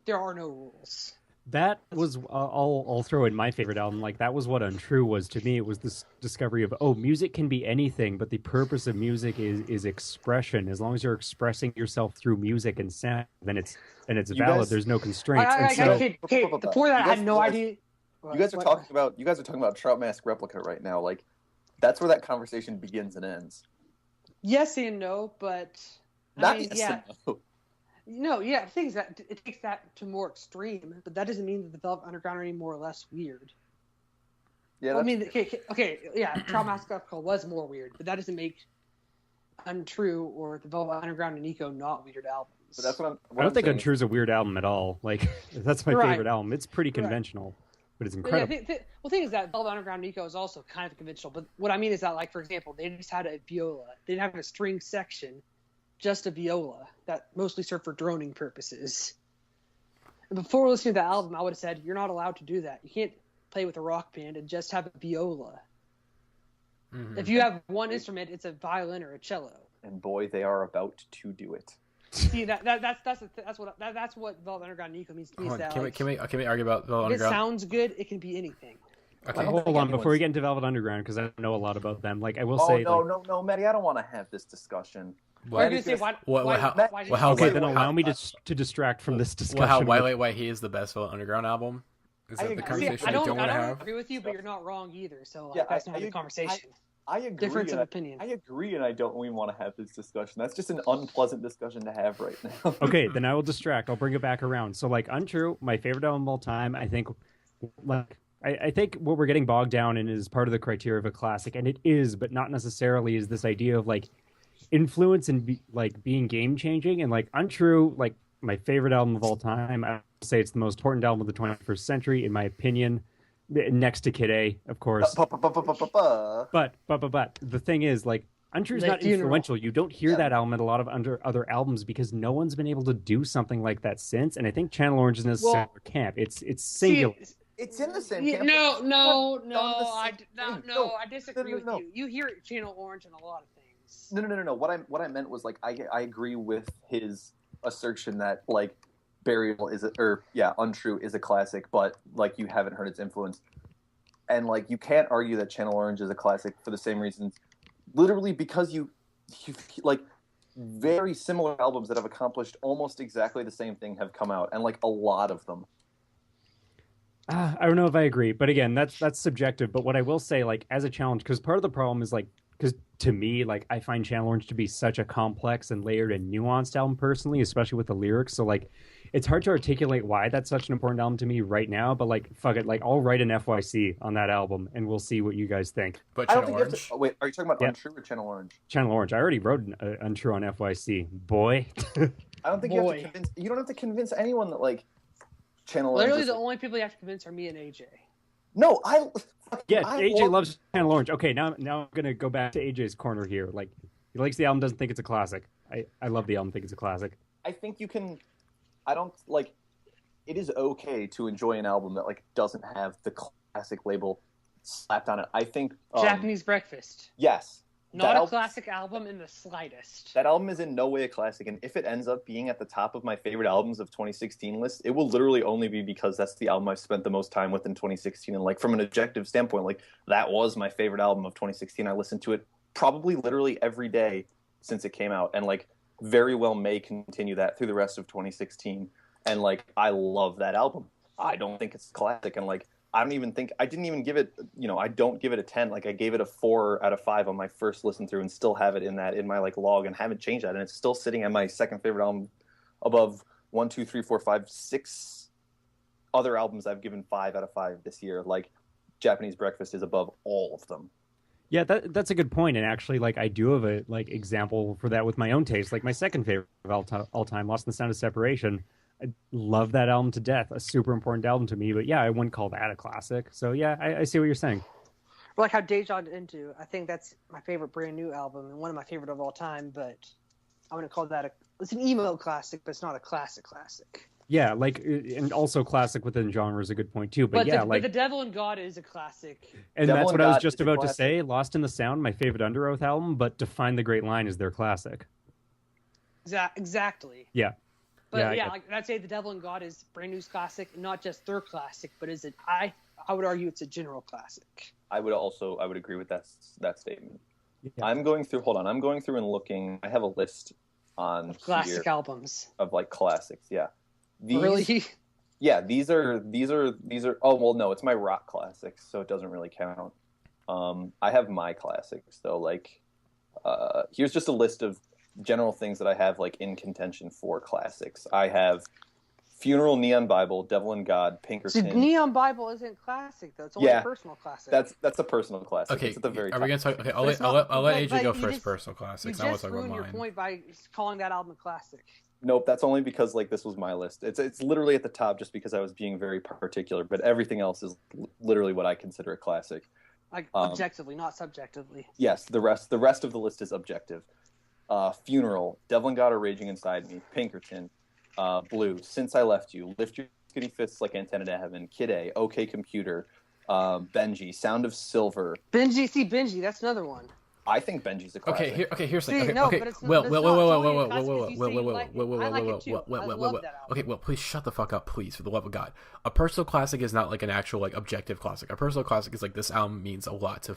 [SPEAKER 7] there are no rules.
[SPEAKER 6] That was, I'll throw in my favorite album. Like, that was what Untrue was to me. It was this discovery of, music can be anything, but the purpose of music is expression. As long as you're expressing yourself through music and sound, then it's valid. There's no constraints.
[SPEAKER 7] Before that, I had no idea.
[SPEAKER 5] You guys are talking about Trout Mask Replica right now. Like, that's where that conversation begins and ends.
[SPEAKER 7] Yes and no, but
[SPEAKER 5] and no.
[SPEAKER 7] No, yeah, the thing is that it takes that to more extreme, but that doesn't mean that the Velvet Underground are any more or less weird.
[SPEAKER 5] Yeah,
[SPEAKER 7] Trout Mask Replica was more weird, but that doesn't make Untrue or the Velvet Underground and Nico not weird albums.
[SPEAKER 5] But that's what
[SPEAKER 6] I don't think Untrue is a weird album at all. Like, that's my favorite album. It's pretty conventional, but it's incredible.
[SPEAKER 7] Yeah, the thing is that Velvet Underground Nico is also kind of conventional, but what I mean is that, like, for example, they just had a viola. They didn't have a string section. Just a viola that mostly served for droning purposes. And before listening to the album, I would have said, you're not allowed to do that. You can't play with a rock band and just have a viola. Mm-hmm. If you have one instrument, it's a violin or a cello.
[SPEAKER 5] and boy, they are about to do it.
[SPEAKER 8] See that's what Velvet Underground Nico means to me.
[SPEAKER 4] Can we argue about Velvet Underground?
[SPEAKER 8] If it sounds good, it can be anything.
[SPEAKER 6] Okay, hold on before we get into Velvet Underground because I don't know a lot about them. Like I will say,
[SPEAKER 5] no, Matty, I don't want to have this discussion.
[SPEAKER 8] Why do you say why?
[SPEAKER 6] Okay, then allow me to distract from this discussion.
[SPEAKER 4] Why he is the best Velvet Underground album? Is that the conversation
[SPEAKER 8] I don't
[SPEAKER 4] want to have?
[SPEAKER 8] agree with you, but you're not wrong either. So
[SPEAKER 5] that's
[SPEAKER 8] not the conversation.
[SPEAKER 5] I agree.
[SPEAKER 8] Difference of opinion.
[SPEAKER 5] I agree, and I don't even want to have this discussion. That's just an unpleasant discussion to have right now.
[SPEAKER 6] Okay, then I will distract. I'll bring it back around. So, like, Untrue, my favorite album of all time. I think, I think what we're getting bogged down in is part of the criteria of a classic, and it is, but not necessarily is this idea of like influence and being game changing. And like Untrue, like my favorite album of all time. I would say it's the most important album of the 21st century, in my opinion. Next to Kid A, of course. But the thing is, like, Untrue's not influential. You don't hear that album at a lot of other albums because no one's been able to do something like that since. And I think Channel Orange is in a similar camp. It's singular.
[SPEAKER 5] It's in the same camp.
[SPEAKER 8] No, I disagree with you. You hear Channel Orange in a lot of things.
[SPEAKER 5] No. What I meant was like I agree with his assertion that like Burial is Untrue is a classic, but like you haven't heard its influence, and like you can't argue that Channel Orange is a classic for the same reasons, literally because you like very similar albums that have accomplished almost exactly the same thing have come out, and like a lot of them.
[SPEAKER 6] I don't know if I agree, but again, that's subjective. But what I will say, like as a challenge, because part of the problem is like, because to me, like I find Channel Orange to be such a complex and layered and nuanced album personally, especially with the lyrics. So like, it's hard to articulate why that's such an important album to me right now. But like, fuck it, like I'll write an FYC on that album, and we'll see what you guys think.
[SPEAKER 4] But Channel Orange.
[SPEAKER 5] Wait, are you talking about Untrue or Channel Orange?
[SPEAKER 6] Channel Orange. I already wrote Untrue on FYC. Boy.
[SPEAKER 5] I don't think you have to convince. You don't have to convince anyone that like Channel Orange.
[SPEAKER 8] Literally, the only people you have to convince are me and AJ.
[SPEAKER 5] No,
[SPEAKER 6] AJ loves Channel Orange. Okay, now I'm gonna go back to AJ's corner here. Like, he likes the album, doesn't think it's a classic. I love the album, think it's a classic.
[SPEAKER 5] I think you can. I don't like. It is okay to enjoy an album that like doesn't have the classic label slapped on it. I think
[SPEAKER 8] Japanese Breakfast.
[SPEAKER 5] Yes.
[SPEAKER 8] Not a classic album in the slightest.
[SPEAKER 5] That album is in no way a classic, and if it ends up being at the top of my favorite albums of 2016 list, it will literally only be because that's the album I've spent the most time with in 2016. And like from an objective standpoint, like that was my favorite album of 2016. I listened to it probably literally every day since it came out, and like very well may continue that through the rest of 2016. And like I love that album. I don't think it's a classic, and like I didn't even give it, I don't give it a 10. Like I gave it a 4 out of 5 on my first listen through and still have it in my like log and haven't changed that. And it's still sitting at my second favorite album above 1, 2, 3, 4, 5, 6 other albums I've given 5 out of 5 this year. Like Japanese Breakfast is above all of them.
[SPEAKER 6] Yeah, that's a good point. And actually, like I do have a like example for that with my own taste. Like my second favorite of all time, Lost in the Sound of Separation. I love that album to death. A super important album to me. But yeah, I wouldn't call that a classic. So yeah, I see what you're saying.
[SPEAKER 7] Like how Deja Into, I think that's my favorite brand new album and one of my favorite of all time. But I wouldn't call that it's an emo classic, but it's not a classic.
[SPEAKER 6] Yeah, like and also classic within genre is a good point too. But
[SPEAKER 8] The Devil and God is a classic.
[SPEAKER 6] And that's what I was just about to say. Lost in the Sound, my favorite Under Oath album, but Define the Great Line is their classic.
[SPEAKER 8] Exactly.
[SPEAKER 6] Yeah.
[SPEAKER 8] But like I'd say The Devil and God is brand new's classic, not just their classic, but I would argue it's a general classic.
[SPEAKER 5] I would agree with that statement.
[SPEAKER 6] Yeah.
[SPEAKER 5] I'm going through and looking. I have a list on
[SPEAKER 8] classic albums
[SPEAKER 5] of like classics. Yeah.
[SPEAKER 8] Really?
[SPEAKER 5] Yeah, these are oh well no, it's my rock classics, so it doesn't really count. I have my classics though, like here's just a list of general things that I have like in contention for classics. I have Funeral, Neon Bible, Devil and God, Pinkerton.
[SPEAKER 7] So Neon Bible isn't classic though. It's only a personal classic.
[SPEAKER 5] That's a personal classic.
[SPEAKER 4] Okay,
[SPEAKER 5] it's at the very
[SPEAKER 4] are
[SPEAKER 5] top.
[SPEAKER 4] we gonna talk? Okay, I'll let AJ go first. Personal classics. I want to talk about mine.
[SPEAKER 7] You just ruined your point by calling that album a classic.
[SPEAKER 5] Nope, that's only because like this was my list. It's literally at the top just because I was being very particular. But everything else is literally what I consider a classic.
[SPEAKER 7] Like objectively, not subjectively.
[SPEAKER 5] Yes, the rest of the list is objective. Funeral, Devil and God Are Raging Inside Me, Pinkerton, Blue, Since I Left You, Lift Your Skinny Fists Like Antenna to Heaven, Kid A, OK Computer, Benji, Sound of Silver.
[SPEAKER 7] Benji, that's another one.
[SPEAKER 5] I think Benji's a classic.
[SPEAKER 4] Here's the thing.
[SPEAKER 7] See, no, but it's not- it's not totally a classic if you say you like it. I like it too. I love that album.
[SPEAKER 4] Okay, well, please shut the fuck up, please, for the love of God. A personal classic is not like an actual like objective classic. A personal classic is like this album means a lot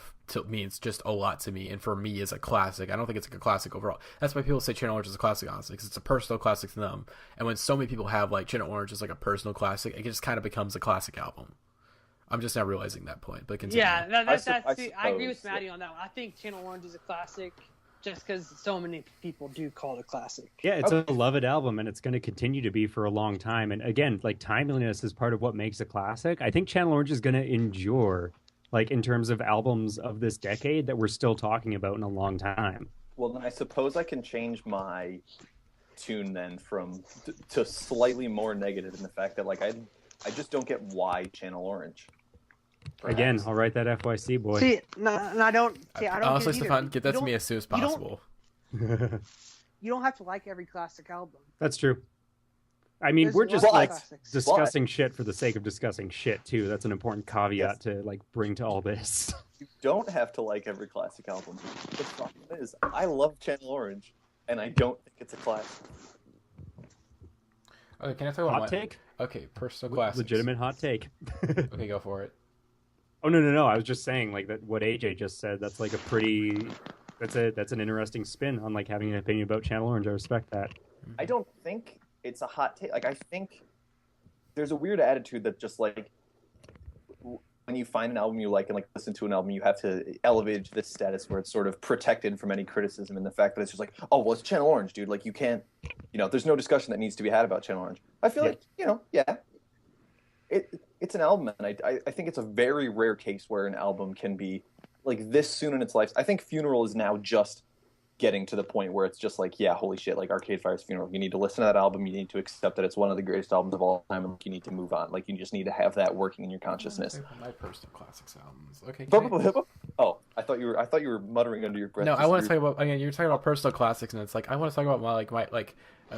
[SPEAKER 4] means just a lot to me, and for me is a classic. I don't think it's like a classic overall. That's why people say Channel Orange is a classic, honestly, because it's a personal classic to them. And when so many people have like Channel Orange as like a personal classic, it just kind of becomes a classic album. I'm just now realizing that point, but continue.
[SPEAKER 8] Yeah, I agree with Matty on that one. I think Channel Orange is a classic just because so many people do call it a classic.
[SPEAKER 6] Yeah, it's a beloved album, and it's going to continue to be for a long time. And again, like timeliness is part of what makes a classic. I think Channel Orange is going to endure, like in terms of albums of this decade that we're still talking about in a long time.
[SPEAKER 5] Well, then I suppose I can change my tune then from to slightly more negative in the fact that like I just don't get why Channel Orange. Perhaps.
[SPEAKER 6] Again, I'll write that FYC, boy.
[SPEAKER 7] See, no, I don't. See, I don't.
[SPEAKER 4] Honestly,
[SPEAKER 7] get it
[SPEAKER 4] Stefan,
[SPEAKER 7] either.
[SPEAKER 4] get that to me as soon as possible.
[SPEAKER 7] You don't have to like every classic album.
[SPEAKER 6] That's true. I mean,
[SPEAKER 7] There's
[SPEAKER 6] we're just
[SPEAKER 7] lots of
[SPEAKER 6] like
[SPEAKER 7] classics.
[SPEAKER 6] discussing shit for the sake of discussing shit too. That's an important caveat to like bring to all this.
[SPEAKER 5] You don't have to like every classic album. The problem is, I love Channel Orange, and I don't think it's a classic.
[SPEAKER 4] Okay, can I tell you what
[SPEAKER 6] Hot take?
[SPEAKER 4] Okay, personal classics.
[SPEAKER 6] Legitimate hot take.
[SPEAKER 4] Okay, go for it.
[SPEAKER 6] Oh no! I was just saying like that. What AJ just said. That's like a pretty. That's an interesting spin on like having an opinion about Channel Orange. I respect that.
[SPEAKER 5] I don't think it's a hot take. Like I think there's a weird attitude that just like when you find an album you like and like listen to an album, you have to elevate it to this status where it's sort of protected from any criticism. And the fact that it's just like, oh well, it's Channel Orange, dude. Like you can't, there's no discussion that needs to be had about Channel Orange. I feel like it's an album, and I think it's a very rare case where an album can be like this soon in its life. I think Funeral is now just getting to the point where it's just like, yeah, holy shit, like Arcade Fire's Funeral. You need to listen to that album. You need to accept that it's one of the greatest albums of all time, and you need to move on. Like you just need to have that working in your consciousness.
[SPEAKER 4] My personal classics albums. Okay.
[SPEAKER 5] Oh, I thought you were muttering under your breath.
[SPEAKER 4] No, I want to talk about again. You're talking about personal classics, and it's like I want to talk about my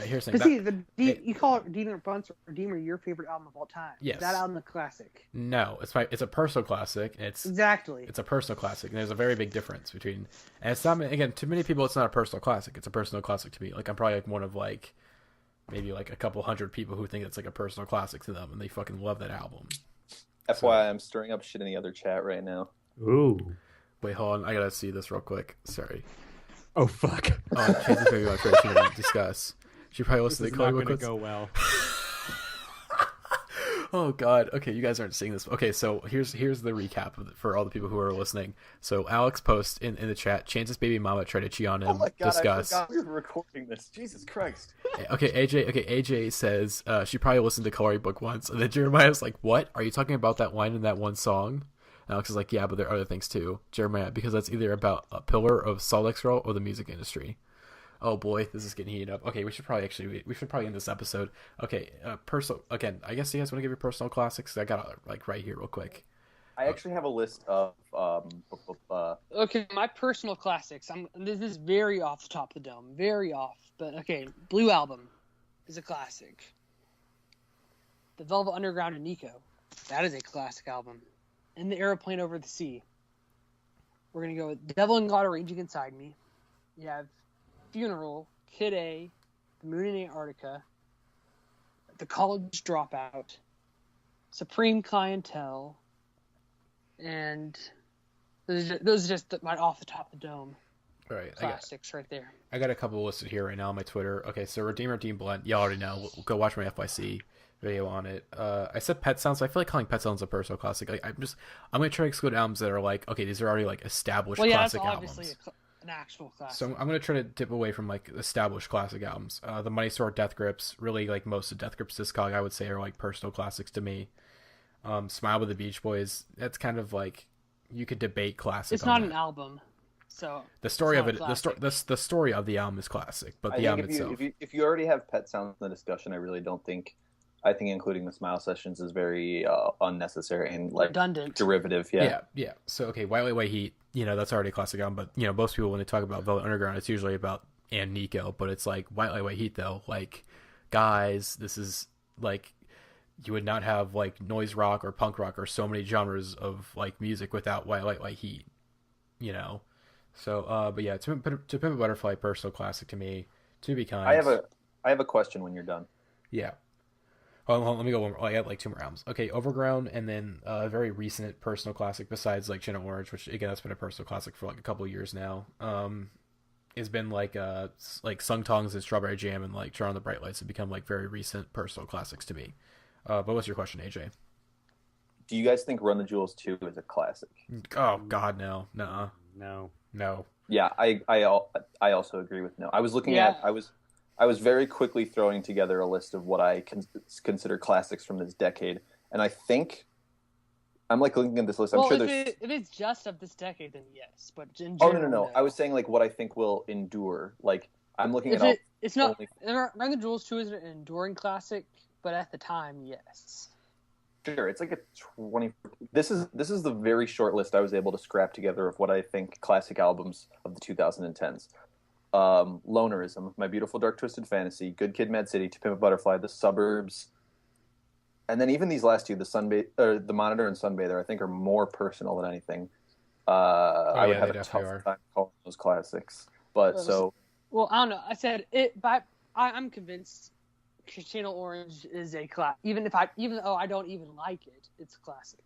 [SPEAKER 4] here's the thing.
[SPEAKER 7] You call it Redeemer Bunce or Redeemer your favorite album of all time.
[SPEAKER 4] Yes.
[SPEAKER 7] Is that album a classic?
[SPEAKER 4] No, it's a personal classic. It's a personal classic, and there's a very big difference between. And it's not again to many people. It's not a personal classic. It's a personal classic to me. Like I'm probably like one of like maybe like a couple hundred people who think it's like a personal classic to them, and they fucking love that album.
[SPEAKER 5] FYI, I'm stirring up shit in the other chat right now.
[SPEAKER 6] Ooh.
[SPEAKER 4] Wait, hold on. I gotta see this real quick. Sorry.
[SPEAKER 6] Oh fuck.
[SPEAKER 4] Oh, chances maybe I'm trying to discuss. She probably listened to the
[SPEAKER 6] not going to go well.
[SPEAKER 4] Oh god. Okay, you guys aren't seeing this. Okay, so here's the recap for all the people who are listening. So Alex posts in the chat, Chance's baby mama tried to cheat on him.
[SPEAKER 5] Oh my god,
[SPEAKER 4] discuss.
[SPEAKER 5] I forgot we were recording this. Jesus Christ.
[SPEAKER 4] Okay, AJ says she probably listened to Coloring Book once, and then Jeremiah's like, "What? Are you talking about that line in that one song?" And Alex is like, "Yeah, but there are other things too, Jeremiah, because that's either about a pillar of Salt Lake Roll or the music industry." Oh boy, this is getting heated up. Okay, we should probably end this episode. Okay, personal again. I guess you guys want to give your personal classics. I got it like right here, real quick.
[SPEAKER 5] I actually have a list of.
[SPEAKER 8] Okay, my personal classics. This is very off the top of the dome, very off. But okay, Blue Album is a classic. The Velvet Underground and Nico, that is a classic album. And the Aeroplane Over the Sea. We're gonna go with Devil and God Are Raging Inside Me. You have Funeral, Kid A, The Moon in Antarctica, The College Dropout, Supreme Clientele, and those are just my off the top of the dome classics right there.
[SPEAKER 4] I got a couple listed here right now on my Twitter. Okay, so Redeemer Dean Blunt, y'all already know. Go watch my FYC video on it. I said Pet Sounds. So I feel like calling Pet Sounds a personal classic. I'm gonna try to exclude albums that are like, okay, these are already like established classic albums.
[SPEAKER 8] Obviously an actual classic.
[SPEAKER 4] So I'm gonna try to dip away from like established classic albums. The Money Store, Death Grips, really like most of Death Grips' discog I would say are like personal classics to me. Smile with the Beach Boys, that's kind of like you could debate classic.
[SPEAKER 8] It's not an album, so
[SPEAKER 4] the story of it, the story of the album is classic, but the album itself.
[SPEAKER 5] If you already have Pet Sounds in the discussion, I really don't think. I think including the Smile Sessions is very unnecessary and like
[SPEAKER 8] redundant,
[SPEAKER 5] derivative. Yeah.
[SPEAKER 4] So okay, White Heat, that's already a classic album, but most people when they talk about Velvet Underground, it's usually about and Nico, but it's like White Heat though. Like, guys, this is like you would not have like noise rock or punk rock or so many genres of like music without White Heat, So, but yeah, To Pimp a Butterfly, personal classic to me. To Be Kind.
[SPEAKER 5] I have a question when you're done.
[SPEAKER 4] Yeah. Hold on, let me go one more. I got like two more albums. Okay, Overground, and then a very recent personal classic besides like Channel Orange, which again that's been a personal classic for like a couple of years now. It's been like Sung Tongs and Strawberry Jam and like Turn on the Bright Lights have become like very recent personal classics to me. But what's your question, AJ?
[SPEAKER 5] Do you guys think Run the Jewels 2 is a classic?
[SPEAKER 4] Oh God, no, nuh-uh.
[SPEAKER 6] No.
[SPEAKER 5] Yeah, I also agree with no. I was looking at I was very quickly throwing together a list of what I consider classics from this decade, and I think I'm like looking at this list. I'm sure there's.
[SPEAKER 8] If it's just of this decade, then yes. But in
[SPEAKER 5] Oh
[SPEAKER 8] general,
[SPEAKER 5] no! I was saying like what I think will endure. Like I'm looking at.
[SPEAKER 8] It's not. Run the Jewels 2 is an enduring classic, but at the time, yes.
[SPEAKER 5] Sure, it's like a 20. This is the very short list I was able to scrap together of what I think classic albums of the 2010s. Lonerism, My Beautiful Dark Twisted Fantasy, Good Kid, Mad City, To Pimp a Butterfly, The Suburbs, and then even these last two, The Monitor and Sunbather, I think are more personal than anything. I would have a tough time calling those classics. But so,
[SPEAKER 8] well, I don't know. I said it, but I'm convinced Channel Orange is a classic. Even though I don't even like it, it's a classic.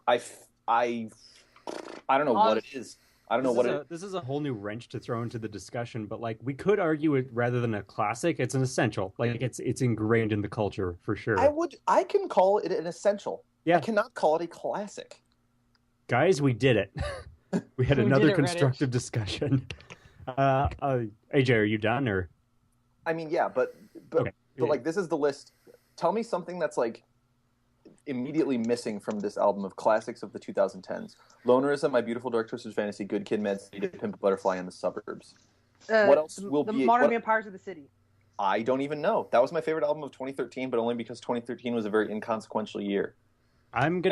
[SPEAKER 5] I don't know what it is. I don't know what it.
[SPEAKER 6] This is a whole new wrench to throw into the discussion, but like we could argue it rather than a classic, it's an essential. Like it's ingrained in the culture for sure.
[SPEAKER 5] I can call it an essential.
[SPEAKER 6] Yeah.
[SPEAKER 5] I cannot call it a classic.
[SPEAKER 6] Guys, we did it. We had another constructive discussion. AJ, are you done or?
[SPEAKER 5] I mean, yeah, but
[SPEAKER 6] okay.
[SPEAKER 5] Like this is the list. Tell me something that's like immediately missing from this album of classics of the 2010s. Lonerism, My Beautiful Dark Twisted Fantasy, Good Kid, Mad City, To Pimp a Butterfly, and The Suburbs.
[SPEAKER 7] What else will be... The Modern Vampires of the City.
[SPEAKER 5] I don't even know. That was my favorite album of 2013, but only because 2013 was a very inconsequential year.
[SPEAKER 6] I
[SPEAKER 7] think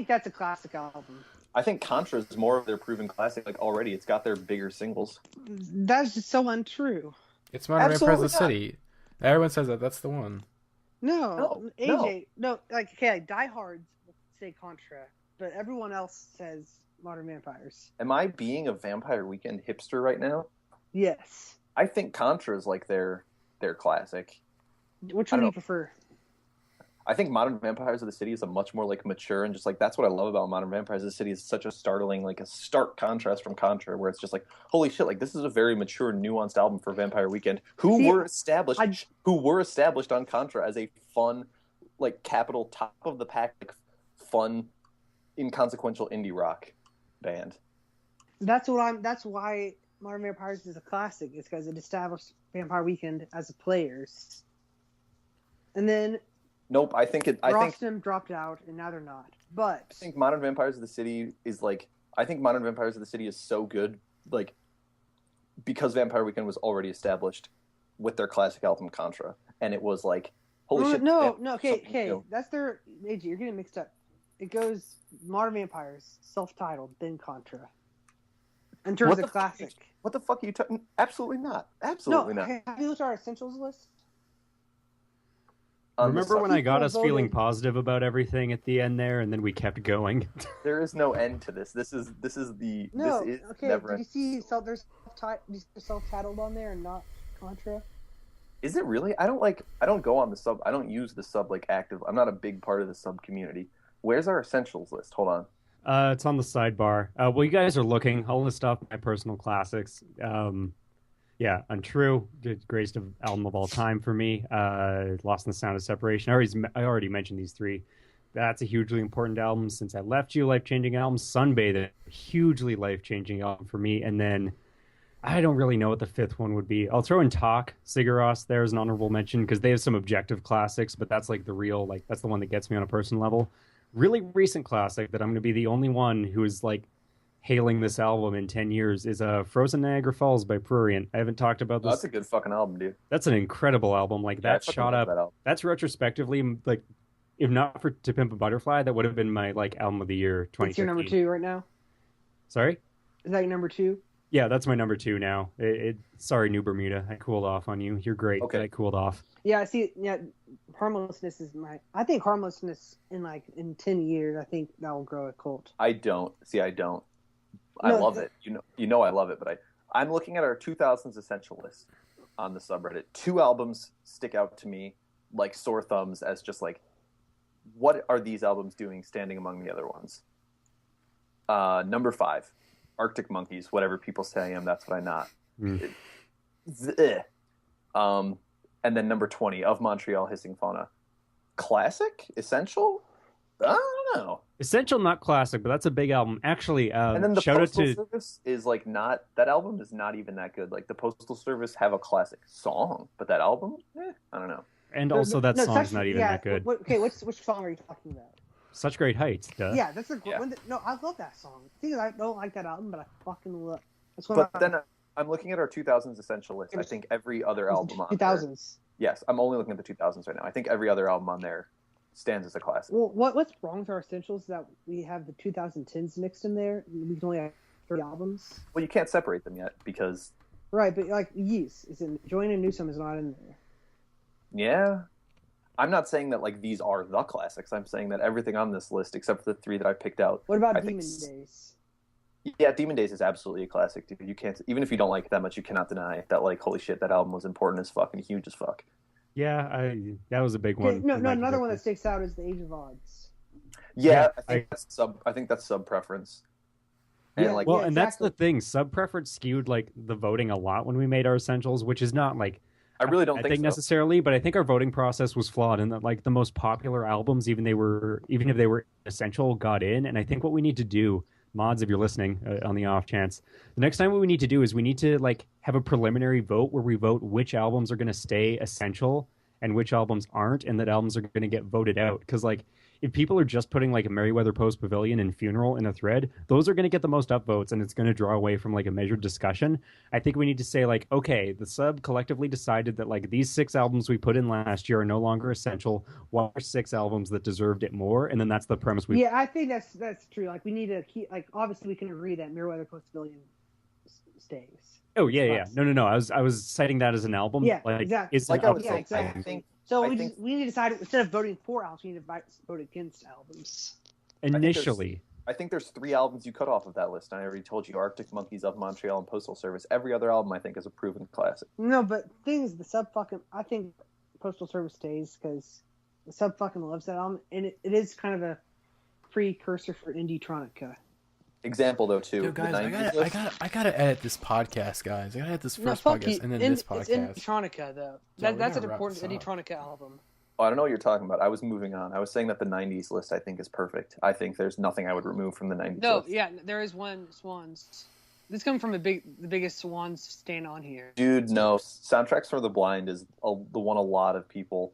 [SPEAKER 7] that's a classic album.
[SPEAKER 5] I think Contra is more of their proven classic. Like already, it's got their bigger singles.
[SPEAKER 7] That's just so untrue.
[SPEAKER 4] It's Modern Vampires of the City. Everyone says that. That's the one.
[SPEAKER 7] No, AJ, no. Like diehards say Contra, but everyone else says Modern Vampires.
[SPEAKER 5] Am I being a Vampire Weekend hipster right now?
[SPEAKER 7] Yes.
[SPEAKER 5] I think Contra is like their classic.
[SPEAKER 7] Which one do you prefer?
[SPEAKER 5] I think Modern Vampires of the City is a much more like mature and just like that's what I love about Modern Vampires of the City is such a startling like a stark contrast from Contra where it's just like holy shit like this is a very mature nuanced album for Vampire Weekend who were established on Contra as a fun like capital top of the pack like fun inconsequential indie rock band.
[SPEAKER 7] That's why Modern Vampires is a classic. It's because it established Vampire Weekend as a players. And then
[SPEAKER 5] nope, I think
[SPEAKER 7] Rostam dropped out, and now they're not. But
[SPEAKER 5] I think Modern Vampires of the City is like I think Modern Vampires of the City is so good, like because Vampire Weekend was already established with their classic album Contra, and it was like holy shit.
[SPEAKER 7] Okay, that's their AG. You're getting mixed up. It goes Modern Vampires, self-titled, then Contra. In terms of classic.
[SPEAKER 5] What the fuck are you talking? Absolutely not. Absolutely not.
[SPEAKER 7] Have you looked at our essentials list?
[SPEAKER 6] Remember when I got us feeling positive about everything at the end there, and then we kept going?
[SPEAKER 5] There is no end to this. This is never.
[SPEAKER 7] Did you see there's self-titled on there and not Contra?
[SPEAKER 5] Is it really? I don't go on the sub. I don't use the sub like active. I'm not a big part of the sub community. Where's our essentials list? Hold on.
[SPEAKER 6] It's on the sidebar. While you guys are looking, I'll list off my personal classics. Yeah, Untrue, the greatest album of all time for me. Lost in the Sound of Separation. I already mentioned these three. That's a hugely important album. Since I Left You, life-changing album. Sunbathe, hugely life-changing album for me. And then I don't really know what the fifth one would be. I'll throw in Talk, Sigur Rós there as an honorable mention because they have some objective classics, but that's like the real, like that's the one that gets me on a personal level. Really recent classic that I'm going to be the only one who is like hailing this album in 10 years is Frozen Niagara Falls by Prurient. I haven't talked about this.
[SPEAKER 5] That's a good fucking album, dude.
[SPEAKER 6] That's an incredible album. Like that shot up. That's retrospectively like, if not for To Pimp a Butterfly, that would have been my like album of the year. 2015.
[SPEAKER 7] It's your number 2 right now.
[SPEAKER 6] Sorry,
[SPEAKER 7] is that your number 2?
[SPEAKER 6] Yeah, that's my number 2 now. Sorry, New Bermuda. I cooled off on you. You're great. Okay, I cooled off.
[SPEAKER 7] Yeah, see, yeah, Harmlessness is I think Harmlessness in 10 years, I think that will grow a cult.
[SPEAKER 5] I don't. I love it. You know I love it, but I'm looking at our 2000s essential list on the subreddit. 2 albums stick out to me like sore thumbs as just like, what are these albums doing standing among the other ones? Number 5, Arctic Monkeys. Whatever people say I am, that's what I'm not. And then number 20, Of Montreal, Hissing Fauna. Classic? Essential? I don't know.
[SPEAKER 6] Essential, not classic, but that's a big album. Actually,
[SPEAKER 5] and then the
[SPEAKER 6] shout
[SPEAKER 5] Postal
[SPEAKER 6] out to
[SPEAKER 5] Service is like not, that album is not even that good. Like the Postal Service have a classic song, but that album, I don't know.
[SPEAKER 6] And also that song's not even that good.
[SPEAKER 7] Which song are you talking about?
[SPEAKER 6] Such Great Heights, duh.
[SPEAKER 7] Yeah, that's a one. No, I love that song. The thing is, I don't like that album, but I fucking love.
[SPEAKER 5] Then I'm looking at our 2000s essential list. I think every other album on
[SPEAKER 7] 2000s.
[SPEAKER 5] there. Yes, I'm only looking at the 2000s right now. I think every other album on there stands as a classic.
[SPEAKER 7] Well, what's wrong with our essentials is that we have the 2010s mixed in there. We can only have 3 albums.
[SPEAKER 5] Well, you can't separate them yet because.
[SPEAKER 7] Right, but like Yeast is in. Join and Newsome is not in there.
[SPEAKER 5] Yeah. I'm not saying that like these are the classics. I'm saying that everything on this list, except for the 3 that I picked out.
[SPEAKER 7] What about Demon Days?
[SPEAKER 5] Yeah, Demon Days is absolutely a classic, dude. You can't, even if you don't like it that much, you cannot deny that, like, holy shit, that album was important as fuck and huge as fuck.
[SPEAKER 6] Yeah, that was a big one.
[SPEAKER 7] No, another one that sticks out is The Age of Odds.
[SPEAKER 5] Yeah, I think that's sub preference.
[SPEAKER 6] And and that's the thing. Sub preference skewed like the voting a lot when we made our essentials, which is not like
[SPEAKER 5] I really don't think so.
[SPEAKER 6] necessarily, but I think our voting process was flawed in that like the most popular albums, even if they were essential, got in. And I think what we need to do, mods, if you're listening, on the off chance, the next time what we need to do is we need to like have a preliminary vote where we vote which albums are going to stay essential and which albums aren't, and that albums are going to get voted out. Because like if people are just putting like a Merryweather Post Pavilion and Funeral in a thread, those are going to get the most upvotes, and it's going to draw away from like a measured discussion. I think we need to say like, okay, the sub collectively decided that like these 6 albums we put in last year are no longer essential. What are 6 albums that deserved it more? And then that's the premise we.
[SPEAKER 7] Yeah, I think that's true. Like we need to keep, like, obviously we can agree that Merryweather Post Pavilion stays.
[SPEAKER 6] Oh yeah. No. I was citing that as an album.
[SPEAKER 7] Yeah,
[SPEAKER 6] like,
[SPEAKER 7] exactly.
[SPEAKER 6] It's
[SPEAKER 5] like
[SPEAKER 6] an
[SPEAKER 5] I was saying,
[SPEAKER 7] exactly.
[SPEAKER 5] I think.
[SPEAKER 7] So we need to decide, instead of voting for albums, we need to vote against albums.
[SPEAKER 6] Initially.
[SPEAKER 5] I think there's 3 albums you cut off of that list. I already told you: Arctic Monkeys, Of Montreal, and Postal Service. Every other album, I think, is a proven classic.
[SPEAKER 7] No, but things the sub fucking. I think Postal Service stays because the sub fucking loves that album, and it is kind of a precursor for Indie-tronica.
[SPEAKER 5] Example though too.
[SPEAKER 4] Yo, guys, I gotta edit this podcast, guys. I gotta edit this first
[SPEAKER 7] fuck
[SPEAKER 4] podcast
[SPEAKER 7] you.
[SPEAKER 4] and then this podcast.
[SPEAKER 7] It's Indie-tronica though.
[SPEAKER 4] Yeah,
[SPEAKER 7] That's an
[SPEAKER 4] gotta wrap
[SPEAKER 7] important
[SPEAKER 4] this up.
[SPEAKER 7] Indie-tronica album.
[SPEAKER 5] Oh, I don't know what you're talking about. I was moving on. I was saying that the 90s list, I think, is perfect. I think there's nothing I would remove from the 90s
[SPEAKER 7] No,
[SPEAKER 5] list.
[SPEAKER 7] yeah, there is one Swans. This comes from the biggest Swans stand on here.
[SPEAKER 5] Dude, no. Soundtracks for the Blind is the one a lot of people.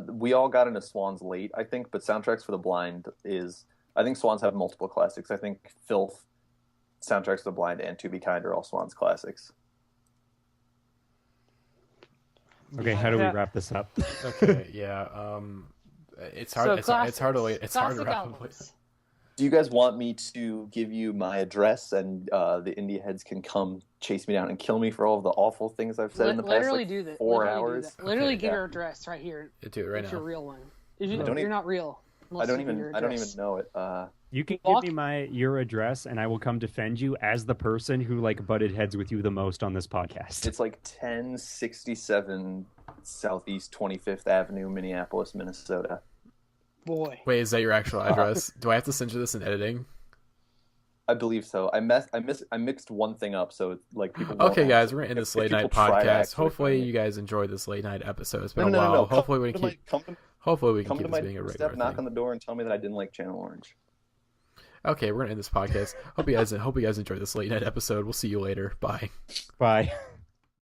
[SPEAKER 5] We all got into Swans late, I think, but Soundtracks for the Blind is. I think Swans have multiple classics. I think Filth, Soundtracks for the Blind, and To Be Kind are all Swans classics.
[SPEAKER 6] Okay, how do we wrap this up?
[SPEAKER 4] Okay, yeah. It's hard. It's hard to wait. It's hard to wrap up.
[SPEAKER 5] Do you guys want me to give you my address and the Indieheads can come chase me down and kill me for all of the awful things I've said in the past
[SPEAKER 7] literally do that.
[SPEAKER 5] 4
[SPEAKER 7] literally
[SPEAKER 5] hours?
[SPEAKER 7] Do that. Literally give your address right here.
[SPEAKER 4] Do it right
[SPEAKER 7] It's
[SPEAKER 4] now.
[SPEAKER 7] your real one. You're not real.
[SPEAKER 5] I don't even know it.
[SPEAKER 6] You can give me your address, and I will come defend you as the person who like butted heads with you the most on this podcast.
[SPEAKER 5] It's like 1067 Southeast 25th Avenue, Minneapolis, Minnesota.
[SPEAKER 7] Boy.
[SPEAKER 4] Wait, is that your actual address? Do I have to send you this in editing?
[SPEAKER 5] I believe so. I mixed one thing up, so like people.
[SPEAKER 4] Okay, guys, we're gonna end this late night podcast. Hopefully,
[SPEAKER 5] find
[SPEAKER 4] you guys enjoyed this late night episode. It's been a
[SPEAKER 5] No.
[SPEAKER 4] while. Hopefully, we can keep. Hopefully, we can
[SPEAKER 5] come
[SPEAKER 4] keep
[SPEAKER 5] to
[SPEAKER 4] this
[SPEAKER 5] my
[SPEAKER 4] being a
[SPEAKER 5] step,
[SPEAKER 4] regular
[SPEAKER 5] knock
[SPEAKER 4] thing.
[SPEAKER 5] on the door, and tell me that I didn't like Channel Orange.
[SPEAKER 4] Okay, we're gonna end this podcast. Hope you guys enjoyed this late night episode. We'll see you later. Bye.
[SPEAKER 6] Bye.